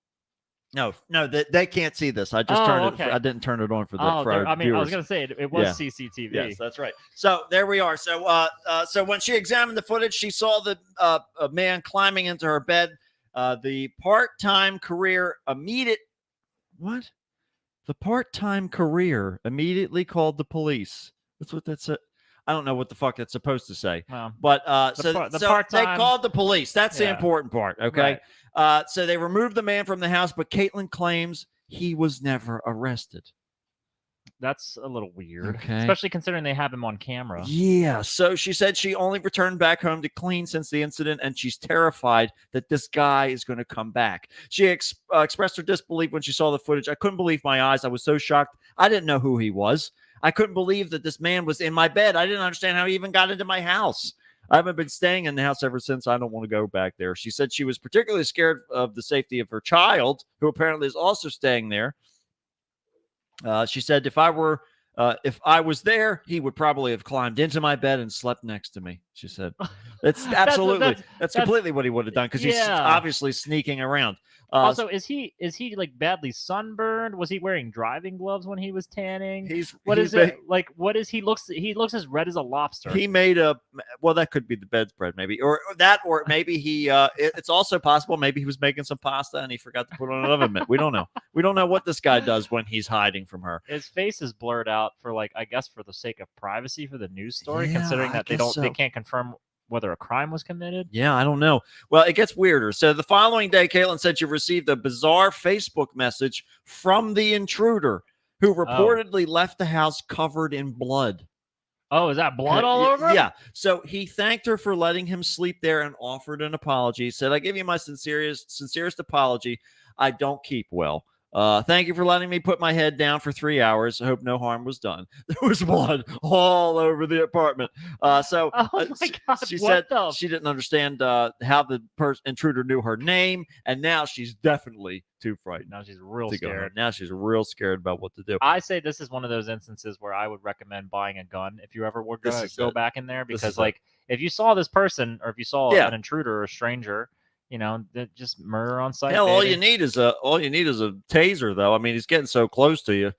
No, they can't see this. I just Oh, turned okay. it. I didn't turn it on for the. Oh, for our I mean, I was viewers. gonna say it was Yeah. CCTV. Yes, that's right. So there we are. So when she examined the footage, she saw the a man climbing into her bed. The part-time career immediately called the police. That's what that's. I don't know what the fuck that's supposed to say. Well, But The so par- the they part-time- called the police. That's the Yeah. important part. Okay. So they removed the man from the house, but Caitlin claims he was never arrested. that's a little weird, Okay. especially considering they have him on camera. Yeah. So she said she only returned back home to clean since the incident, and she's terrified that this guy is going to come back. She expressed her disbelief when she saw the footage. I couldn't believe my eyes. I was so shocked. I didn't know who he was. I couldn't believe that this man was in my bed. I didn't understand how he even got into my house. I haven't been staying in the house ever since. I don't want to go back there. She said she was particularly scared of the safety of her child, who apparently is also staying there. She said, if I was there, he would probably have climbed into my bed and slept next to me. She said, that's absolutely, that's completely what he would have done, because he's Yeah. obviously sneaking around. Also, is he like badly sunburned? Was he wearing driving gloves when he was tanning? What is it like? What is he looks? He looks as red as a lobster. He made that could be the bedspread, maybe, or maybe he. It's also possible maybe he was making some pasta and he forgot to put on an oven mitt. We don't know. We don't know what this guy does when he's hiding from her. His face is blurred out for I guess for the sake of privacy for the news story, Yeah, considering I that they guess they so. can't confirm whether a crime was committed. Yeah, I don't know. Well, it gets weirder. So the following day, Caitlin said she received a bizarre Facebook message from the intruder, who reportedly left the house covered in blood. Oh, is that blood all over him? Yeah. So he thanked her for letting him sleep there and offered an apology. He said, I give you my sincerest apology. I don't keep well. Thank you for letting me put my head down for 3 hours. I hope no harm was done. There was blood all over the apartment. Oh my God, she what said the- she didn't understand how the intruder knew her name, and now she's definitely too frightened. Now she's real to go home. scared. Now she's real scared about what to do. I say this is one of those instances where I would recommend buying a gun if you ever were This going is to go it. back in there, This because is it. if you saw this person or if you saw Yeah. an intruder or a stranger, just murder on sight. Hell, all baby. you need is a taser, though. I mean, he's getting so close to you.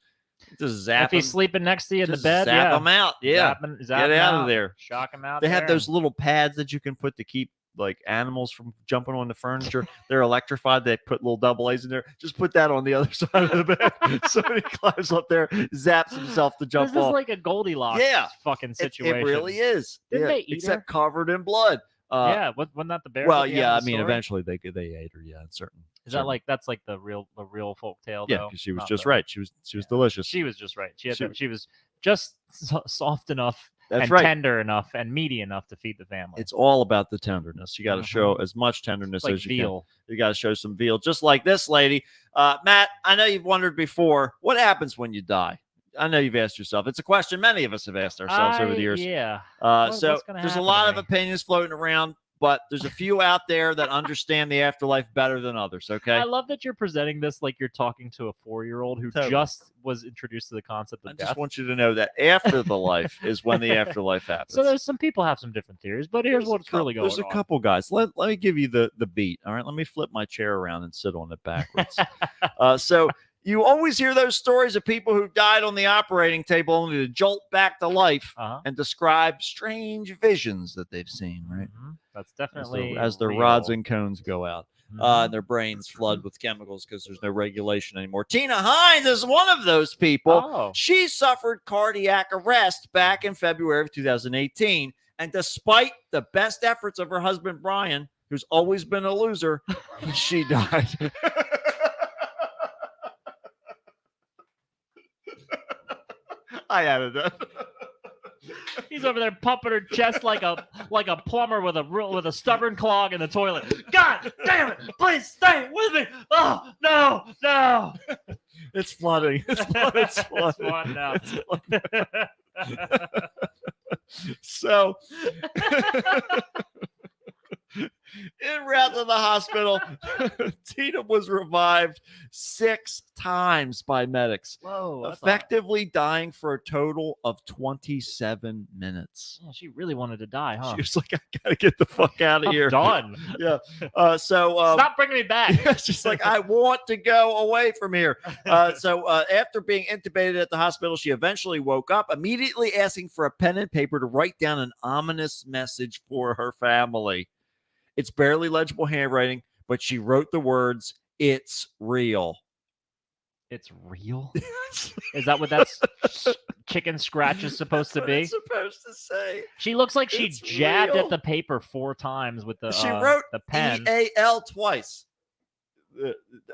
Just zap if he's him. sleeping next to you in the Just bed, zap yeah. him out. Yeah, Zap get him out of there. Shock him out. They have there. those little pads that you can put to keep like animals from jumping on the furniture. They're electrified. They put little double A's in there. Just put that on the other side of the bed. So he climbs up there, zaps himself to jump This is off. like a Goldilocks fucking It situation. really is. Didn't Yeah, they eat except covered in blood. Yeah, wasn't that the bear? Well, at the end yeah. I of the mean, story? eventually they ate her. Yeah, in certain. Is that that's like the real folk tale? Yeah, though? because she was Not just the- right. She was delicious. She was just right. She She- was just soft enough That's and right. tender enough and meaty enough to feed the family. It's all about the tenderness. You got to show as much tenderness It's like as you veal. can. You got to show some veal, just like this lady. Matt, I know you've wondered before, what happens when you die? I know you've asked yourself. It's a question many of us have asked ourselves over the years. Yeah. So what's gonna there's a happen lot to of me? opinions floating around, but there's a few out there that understand the afterlife better than others. Okay. I love that you're presenting this like you're talking to a 4-year-old who Totally. just was introduced to the concept of I death. just want you to know that after the life is when the afterlife happens. So there's some people have some different theories, but here's There's a what's really going There's a on. couple guys. Let me give you the beat. All right. Let me flip my chair around and sit on it backwards. So you always hear those stories of people who died on the operating table only to jolt back to life and describe strange visions that they've seen, right? That's definitely As the real. rods and cones go out. And their brains flood with chemicals because there's no regulation anymore. Tina Hines is one of those people. Oh. She suffered cardiac arrest back in February of 2018. And despite the best efforts of her husband, Brian, who's always been a loser, she died. I added that. He's over there pumping her chest like a plumber with a stubborn clog in the toilet. God, damn it! Please stay with me. Oh no. It's flooding. It's flooding. It's flooding. Flooding now. It's flooding. So, en route to the hospital, Tina was revived 6 times by medics, Whoa. that's a- effectively dying for a total of 27 minutes. Yeah, she really wanted to die, huh? She was like, I gotta get the fuck out of I'm here. done. Yeah. Stop bringing me back. Yeah, she's like, I want to go away from here. So after being intubated at the hospital, she eventually woke up, immediately asking for a pen and paper to write down an ominous message for her family. It's barely legible handwriting, but she wrote the words, "It's real." It's real? Is that what that's chicken scratch is supposed to That's what be? it's supposed to say. She looks like she It's jabbed real. at the paper 4 times with the She wrote the pen. EAL twice,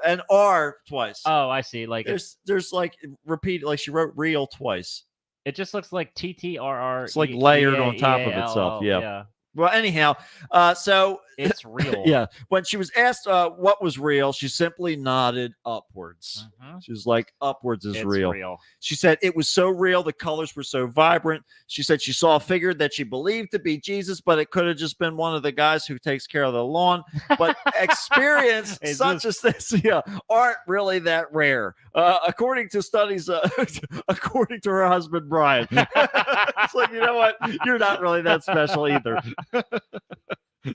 and R twice. Oh, I see. Like There's like repeat, like she wrote real twice. it just looks like TTRR. It's like layered on top of itself, yeah. Well, anyhow, so It's real. yeah, when she was asked what was real, she simply nodded upwards. Mhm. She was like, "Upwards is It's real." She said it was so real, the colors were so vibrant. She said she saw a figure that she believed to be Jesus, but it could have just been one of the guys who takes care of the lawn. But experience Is such as this, aren't really that rare, according to studies. According to her husband Brian, it's like, you know what? You're not really that special either.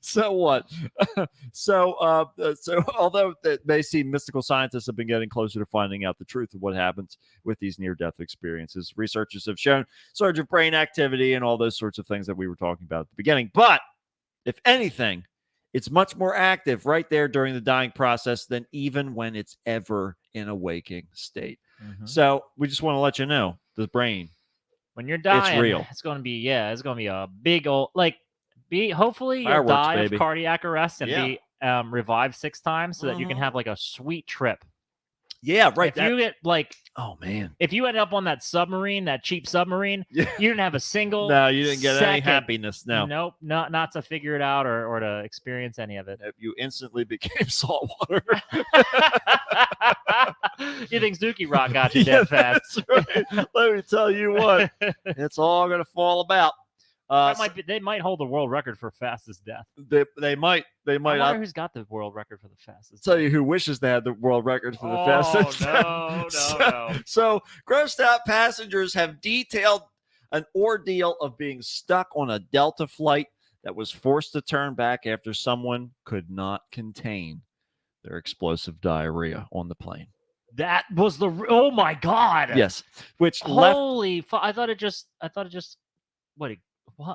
So what? So although that may seem mystical, scientists have been getting closer to finding out the truth of what happens with these near-death experiences. Researchers have shown surge of brain activity and all those sorts of things that we were talking about at the beginning. But if anything, it's much more active right there during the dying process than even when it's ever in a waking state. Mhm. So we just want to let you know, the brain. When you're dying, real. it's gonna be a big old hopefully you'll Fireworks, die baby. of cardiac arrest and Yeah. be revived 6 times so that you can Mhm. have like a sweet trip. Yeah, right. If you get oh man. if you end up on that submarine, that cheap submarine, Yeah. you didn't have a single No, you didn't get any second. happiness. No. Nope, not to figure it out or to experience any of it. You instantly became saltwater. You think Zuki Rock got you dead fast? That's right. Let me tell you what, it's all going to fall about. They might hold the world record for fastest death. They might. I wonder I'll who's got the world record for the fastest. tell you who wishes they had the world record for the Oh, fastest. no. So grossed out passengers have detailed an ordeal of being stuck on a Delta flight that was forced to turn back after someone could not contain their explosive diarrhea on the plane. That was oh my god. Yes, which left Holy I thought it just what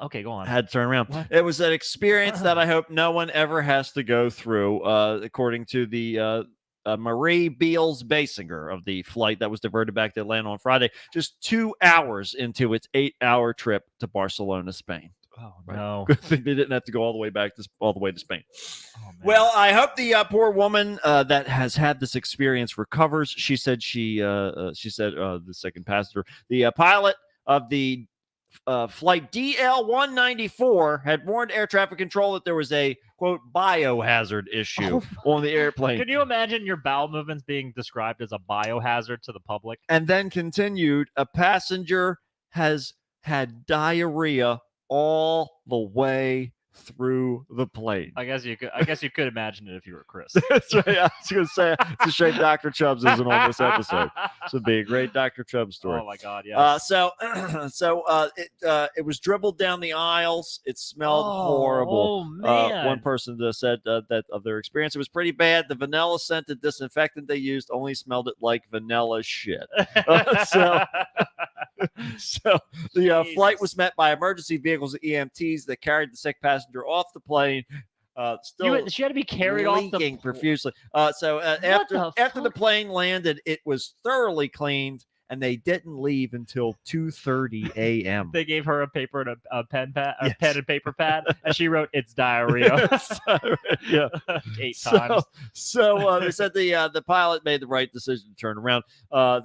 okay, go on. had to turn around. What? It was an experience that I hope no one ever has to go through, according to the Marie Beals Basinger of the flight that was diverted back to Atlanta on Friday, just 2 hours into its 8-hour trip to Barcelona, Spain. Oh Right. no. Good thing they didn't have to go all the way to Spain. Oh, man. Well, I hope the poor woman that has had this experience recovers. She said the second passenger, the pilot of the flight DL-194 had warned air traffic control that there was a quote biohazard issue on the airplane, Can you imagine your bowel movements being described as a biohazard to the public? and then continued, a passenger has had diarrhea all the way through the plane. I guess you could imagine it if you were Chris. That's right. I was going to say, it's a shame Dr. Chubbs isn't on this episode. This would be a great Dr. Chubbs story. Oh my god, yeah. It was dribbled down the aisles. It smelled horrible. Oh man. One person said that of their experience, it was pretty bad. The vanilla scented disinfectant they used only smelled it like vanilla shit. So the flight was met by emergency vehicles and EMTs that carried the sick passenger off the plane. She had to be carried off leaking the profusely. After the the plane landed, it was thoroughly cleaned and they didn't leave until 2:30 a.m. They gave her a paper and a pen pad, a Yes. pen and paper pad, and she wrote, "It's diarrhea." Yeah. 8 times. So they said the pilot made the right decision to turn around. While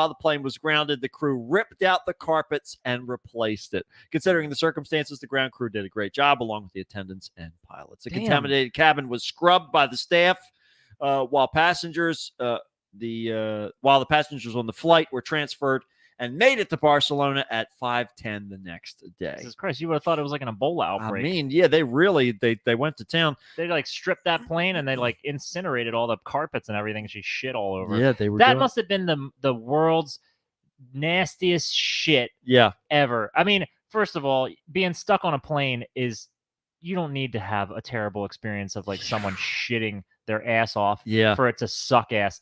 the plane was grounded, the crew ripped out the carpets and replaced it. Considering the circumstances, the ground crew did a great job, along with the attendants and pilots. The Damn. contaminated cabin was scrubbed by the staff, while passengers, while the passengers on the flight were transferred and made it to Barcelona at 5:10 the next day. Jesus Christ, you would have thought it was like an Ebola I outbreak. mean, yeah, they really they went to town. They like stripped that plane and they like incinerated all the carpets and everything. And she shit all over. Yeah, they were. That doing- must have been the world's nastiest shit Yeah, ever. I mean, first of all, being stuck on a plane is you don't need to have a terrible experience of like someone shitting their ass off yeah. for it to suck ass.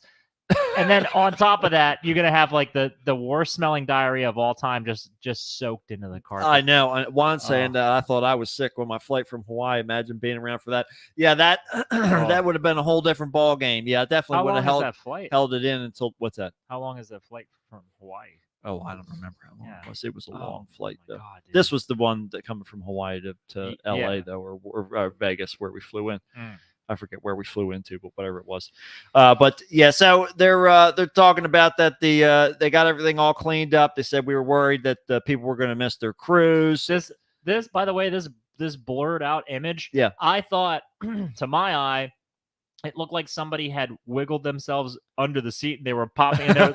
And then on top of that, you're gonna have like the worst smelling diarrhea of all time just soaked into the carpet. I know. Juan saying Oh. that I thought I was sick on my flight from Hawaii. Imagine being around for that. Yeah, that that would have been a whole different ball game. Yeah, I definitely How would long have is that flight? held it in until what's that? How long is that flight from Hawaii? Oh, I don't remember how long Yeah. it was. It was a Oh, long flight my though. God, dude. This was the one that coming from Hawaii to Y- LA yeah. though, or Vegas where we flew in. Mm. I forget where we flew into, but whatever it was. But yeah, so they're talking about that they got everything all cleaned up. They said we were worried that people were going to miss their cruise. This by the way, this blurred out image. Yeah. I thought to my eye, it looked like somebody had wiggled themselves under the seat and they were popping. And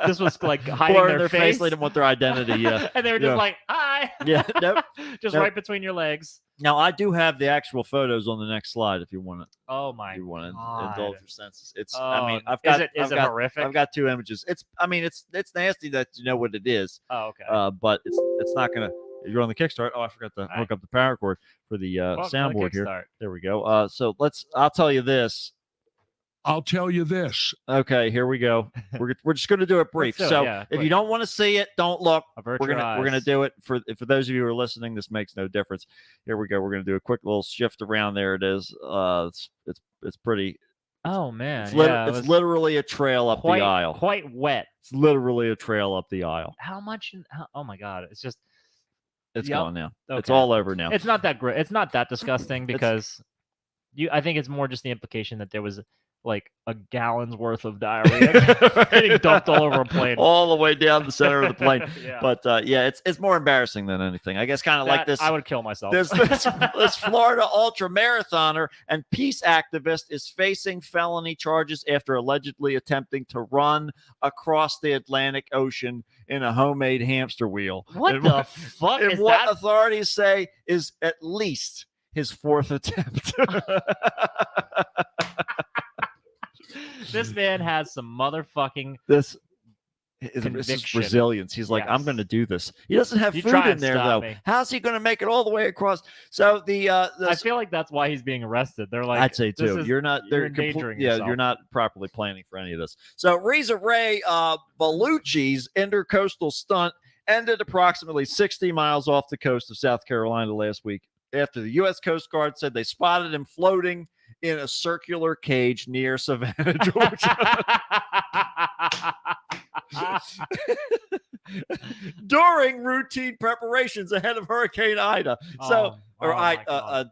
this was like hiding Blurring their face. They didn't want their identity. Yeah. And they were just Yeah. like, "Hi." Yeah, nope, just nope. right between your legs. Now I do have the actual photos on the next slide if you want to. Oh my You want to God. indulge your senses. It's. Oh, I mean, I've got. is I've it got, horrific? I've got 2 images. It's. I mean, it's nasty that you know what it is. Oh, okay. But it's not gonna. You're on the Kickstart. Oh, I forgot to All hook up the power cord for the Welcome to the soundboard here. Kickstart. There we go. So I'll tell you this. I'll tell you this. Okay, here we go. We're just gonna do it brief. do it, So yeah, if you quick. don't want to see it, don't look. Avert We're your gonna eyes. do it for those of you who are listening. This makes no difference. Here we go. We're gonna do a quick little shift around. There it is. It's pretty. Oh man, It's, yeah, it it's was literally a trail up quite, the aisle. Quite wet. It's literally a trail up the aisle. How much? Oh my God, it's just. It's Yep. gone now. It's Okay. all over now. It's not that great. It's not that disgusting because I think it's more just the implication that there was like a gallon's worth of diarrhea getting dumped all over a plane. all the way down the center of the plane. Yeah. But yeah, it's more embarrassing than anything. I guess kind of like That- this. I would kill myself. This Florida ultra marathoner and peace activist is facing felony charges after allegedly attempting to run across the Atlantic Ocean in a homemade hamster wheel. What And the fuck and is what that? authorities say is at least his 4th attempt. This man has some motherfucking. This is Conviction. resilience. He's like, I'm Yes. going to do this. He doesn't have You food try in and there stop though. me. How's he going to make it all the way across? So I feel like that's why he's being arrested. They're like, I'd say this too. is- You're not. you're They're endangering Yeah, yourself. you're not properly planning for any of this. So Reza Ray Baluchi's intercoastal stunt ended approximately 60 miles off the coast of South Carolina last week after the U.S. Coast Guard said they spotted him floating in a circular cage near Savannah, Georgia. During routine preparations ahead of Hurricane Ida. So, or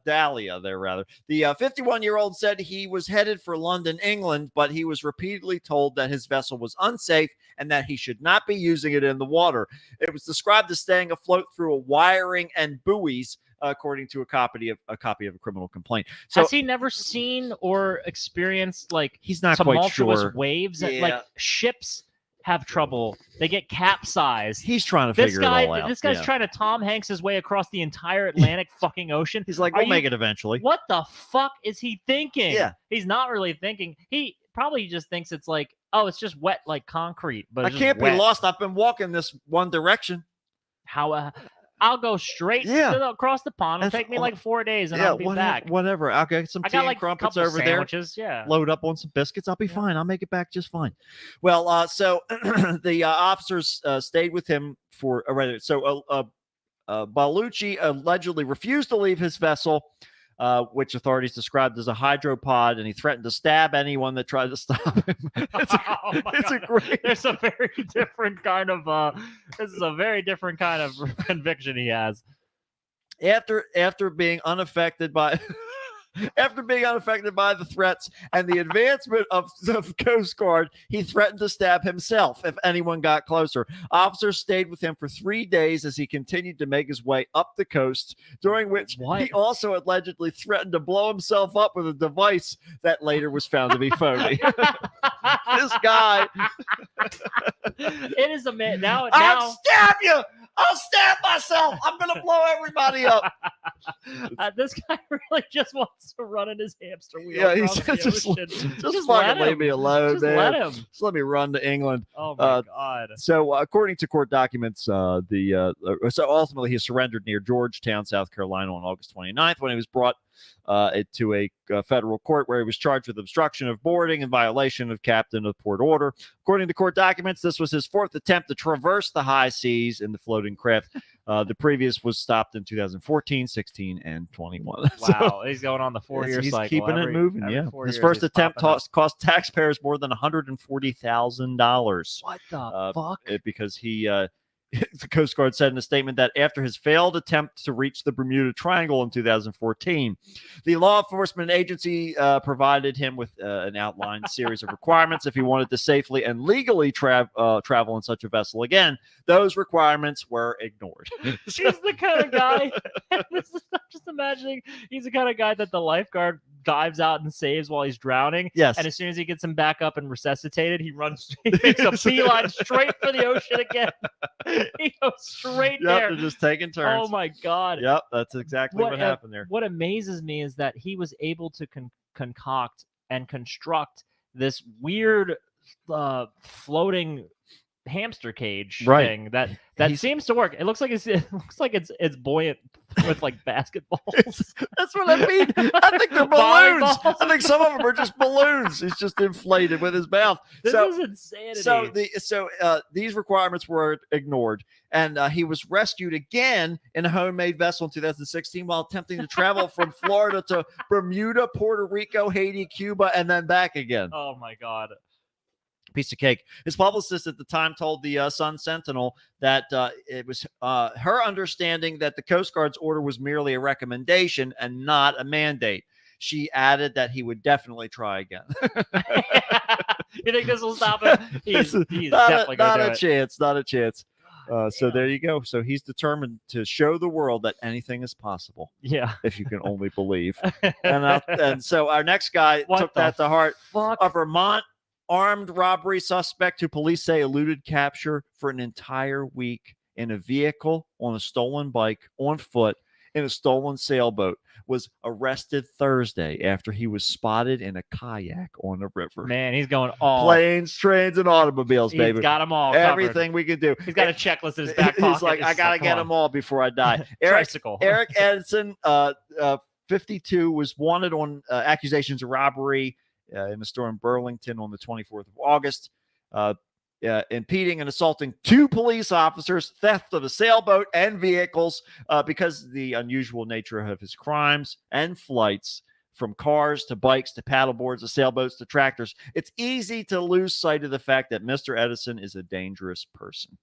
Dahlia there rather. The 51-year-old said he was headed for London, England, but he was repeatedly told that his vessel was unsafe and that he should not be using it in the water. It was described as staying afloat through a wiring and buoys, according to a copy of a criminal complaint. So Has he never seen or experienced like he's not quite tumultuous sure. waves? Yeah. Like ships have trouble; they get capsized. He's trying to This figure guy, it all out. this guy's Yeah. trying to Tom Hanks his way across the entire Atlantic fucking ocean. He's like, Are we'll make you- it eventually. What the fuck is he thinking? Yeah. He's not really thinking. He probably just thinks it's like, oh, it's just wet like concrete. But I it's just can't be wet. lost. I've been walking this one direction. How? I'll go straight Yeah. across the pond. It'll That's take me all- like 4 days, and Yeah, I'll be back. whatever. I'll get some I tea got and like a crumpets couple over there. sandwiches. Yeah. Load up on some biscuits. I'll be fine. I'll make it back just fine. Well, so the officers stayed with him for Baluchi allegedly refused to leave his vessel which authorities described as a hydropod, and he threatened to stab anyone that tried to stop him. Oh my It's a God. great. There's a very different kind of this is a very different kind of conviction he has. After being unaffected by after being unaffected by the threats and the advancement of Coast Guard, he threatened to stab himself if anyone got closer. Officers stayed with him for 3 days as he continued to make his way up the coast, during which What? he also allegedly threatened to blow himself up with a device that later was found to be phony. This guy. It is a man now. I'll stab you. I'll stab myself. I'm going to blow everybody up. This guy really just wants to run in his hamster wheel. Yeah, he's across the just ocean. fucking let leave him. me alone, Just man. let him. Just let me run to England. Oh my God. So, according to court documents, so ultimately he surrendered near Georgetown, South Carolina, on August 29th when he was brought to a federal court where he was charged with obstruction of boarding and violation of captain of port order. According to court documents, this was his fourth attempt to traverse the high seas in the floating craft. The previous was stopped in 2014, 16, and 21. Wow, he's going on the 4-year He's cycle. keeping it moving. every Yeah, 4 his years first he's attempt popping up. cost taxpayers more than $140,000. What the fuck? Because he the Coast Guard said in a statement that after his failed attempt to reach the Bermuda Triangle in 2014, the law enforcement agency provided him with an outlined series of requirements if he wanted to safely and legally travel in such a vessel again. Those requirements were ignored. He's the kind of guy. I'm just imagining he's the kind of guy that the lifeguard dives out and saves while he's drowning. Yes. And as soon as he gets him back up and resuscitated, he runs. He makes a beeline straight for the ocean again. He goes straight Yep, there. they're just taking turns. Oh my God. Yep, that's exactly what happened there. What amazes me is that he was able to concoct and construct this weird floating hamster cage Right. thing that He's- seems to work. It looks like it's buoyant with like basketballs. That's what I mean. I think they're balloons. Volleyballs. I think some of them are just balloons. He's just inflated with his mouth. This So- is insanity. So these requirements were ignored, and he was rescued again in a homemade vessel in 2016 while attempting to travel from Florida to Bermuda, Puerto Rico, Haiti, Cuba, and then back again. Oh my God. Piece of cake. His publicist at the time told the Sun Sentinel that it was her understanding that the Coast Guard's order was merely a recommendation and not a mandate. She added that he would definitely try again. You think this will stop him? He's definitely not going to a do it. chance. Not a chance. So there you go. So he's determined to show the world that anything is possible Yeah. if you can only believe. And so our next guy What took the that to heart. Fuck. A Vermont armed robbery suspect who police say eluded capture for an entire week in a vehicle, on a stolen bike, on foot, in a stolen sailboat, was arrested Thursday after he was spotted in a kayak on a river. Man, he's going all. Planes, trains, and automobiles, He's baby. got them all. covered. Everything we can do. He's got a checklist in his back pocket. He's like, I It's gotta come get on. them all before I die. Eric Tricycle. Edson, 52, was wanted on accusations of robbery in a store in Burlington on the 24th of August, impeding and assaulting 2 police officers, theft of a sailboat and vehicles, because of the unusual nature of his crimes and flights from cars to bikes to paddleboards to sailboats to tractors. It's easy to lose sight of the fact that Mr. Edison is a dangerous person.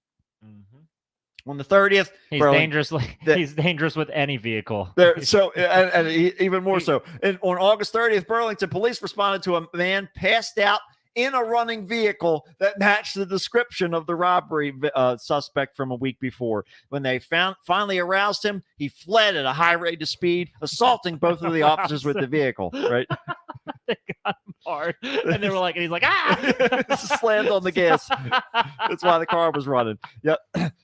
On the 30th, He's Burlington- he's dangerous with any vehicle. There, so even more so. And on August 30th, Burlington police responded to a man passed out in a running vehicle that matched the description of the robbery suspect from a week before. When they finally aroused him, he fled at a high rate of speed, assaulting both of the officers with the vehicle. Right, They got him hard, and they were like, and he's like, ah, slammed on the gas. That's why the car was running. Yep.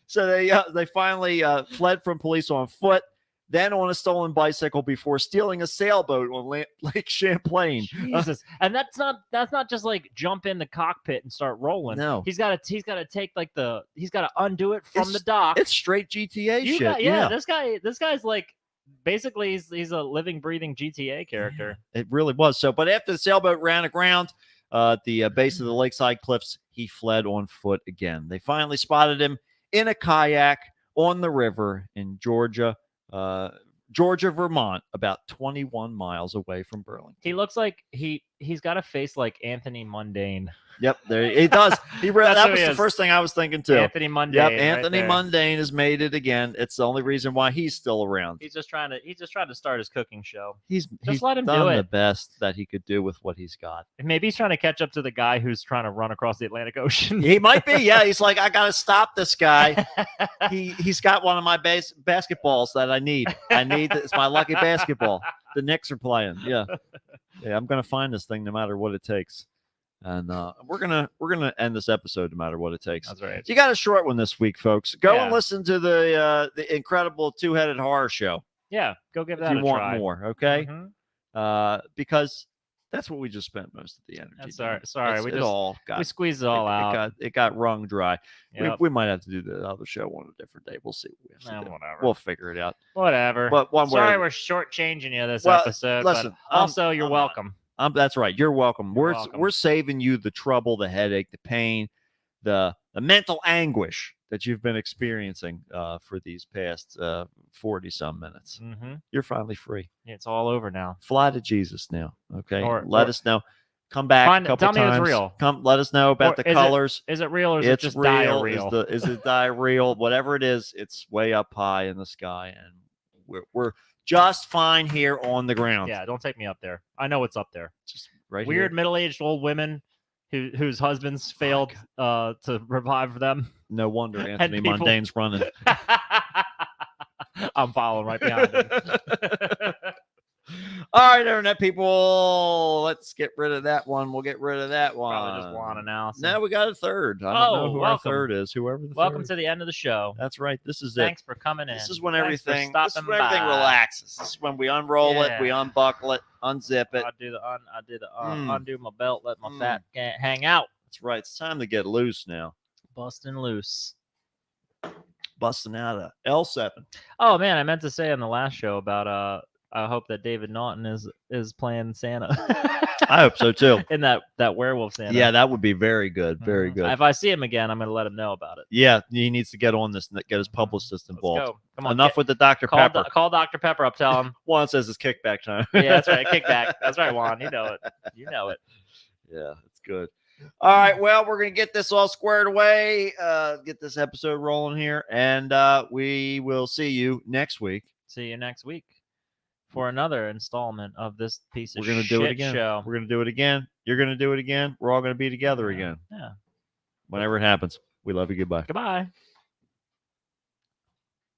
So they finally fled from police on foot, then on a stolen bicycle before stealing a sailboat on Lake Champlain. Jesus. And that's not just like jump in the cockpit and start rolling. No. He's got to take like he's got to undo it from the dock. It's straight GTA You shit. got- yeah, this guy's like basically he's a living, breathing GTA character. It really was. So, but after the sailboat ran aground at the base of the lakeside cliffs, he fled on foot again. They finally spotted him in a kayak on the river in Georgia, Georgia, Vermont, about 21 miles away from Burlington. He looks like he's got a face like Anthony Mundane. Yep, there he does. That's That who was he the is. first thing I was thinking too. Anthony Mundane. Yep, right Anthony there. Mundane has made it again. It's the only reason why he's still around. He's just trying to start his cooking show. He's let him do done the it. best that he could do with what he's got. Maybe he's trying to catch up to the guy who's trying to run across the Atlantic Ocean. He might be. Yeah, he's like, I got to stop this guy. He's got one of my basketballs that I need. It's my lucky basketball. The Knicks are playing. Yeah, I'm gonna find this thing no matter what it takes, and we're gonna end this episode no matter what it takes. That's right. You got a short one this week, folks. Go and Yeah. listen to the incredible Two-Headed Horror Show Yeah, go give if that you a want try. more. Okay, Mhm. Because that's what we just spent most of the energy. That's doing. sorry. It's- We it just all got we squeezed it all out. It got wrung dry. Yep. We might have to do the other show on a different day. We'll see what we have to do. Whatever. We'll figure it out. Whatever. But one way or Sorry, the- we're shortchanging you this Well, episode. listen, but also, you're I'm not. welcome. That's right. You're welcome. You're We're welcome. we're saving you the trouble, the headache, the pain, the mental anguish that you've been experiencing for these past 40 some minutes. Mm-hmm. You're finally free. It's all over now. Fly to Jesus now. Okay. Or- let or- us know. Come back a couple tell me times. it's real. Come let us know about Or the is it- colors. Is it real or is it It's just real. diarrheal? Is it diarrheal? Whatever it is, it's way up high in the sky, and we're just fine here on the ground. Yeah, don't take me up there. I know what's up there. Just right Weird here. middle-aged old women whose husbands failed to revive them. No wonder Anthony people- Mundane's running. I'm following right behind him. All right, internet people, let's get rid of that one. We'll get rid of that one. Probably just want an analysis. No, we got a third. I don't know who welcome. our third is. Whoever the Welcome third. to the end of the show. That's right. This is Thanks it. for coming in. This is when Thanks for everything. This is stopping when everything by. relaxes. This is when we unroll it, we Yeah. unbuckle it, unzip it. I did Mm. undo my belt, let my Mm. fat hang out, That's right. It's time to get loose now. busting loose. Busting out of L7. Oh man, I meant to say on the last show about I hope that David Naughton is playing Santa. I hope so too. In that werewolf Santa. Yeah, that would be very good. Very Mhm. good. If I see him again, I'm gonna let him know about it. Yeah, he needs to get on this and get his publicist Let's involved. go. Come on, Enough with the Dr. call, Pepper. call Dr. Pepper up. Tell him. Juan says it's kickback time. Yeah, that's right. Kickback. That's right, Juan. You know it. You know it. Yeah, it's good. All right, well, we're gonna get this all squared away, get this episode rolling here, and we will see you next week. See you next week for another installment of this piece of We're gonna shit do it again. show. We're gonna do it again. You're gonna do it again. We're all gonna be together Yeah. again. Yeah. Whenever it happens. We love you. Goodbye. Goodbye.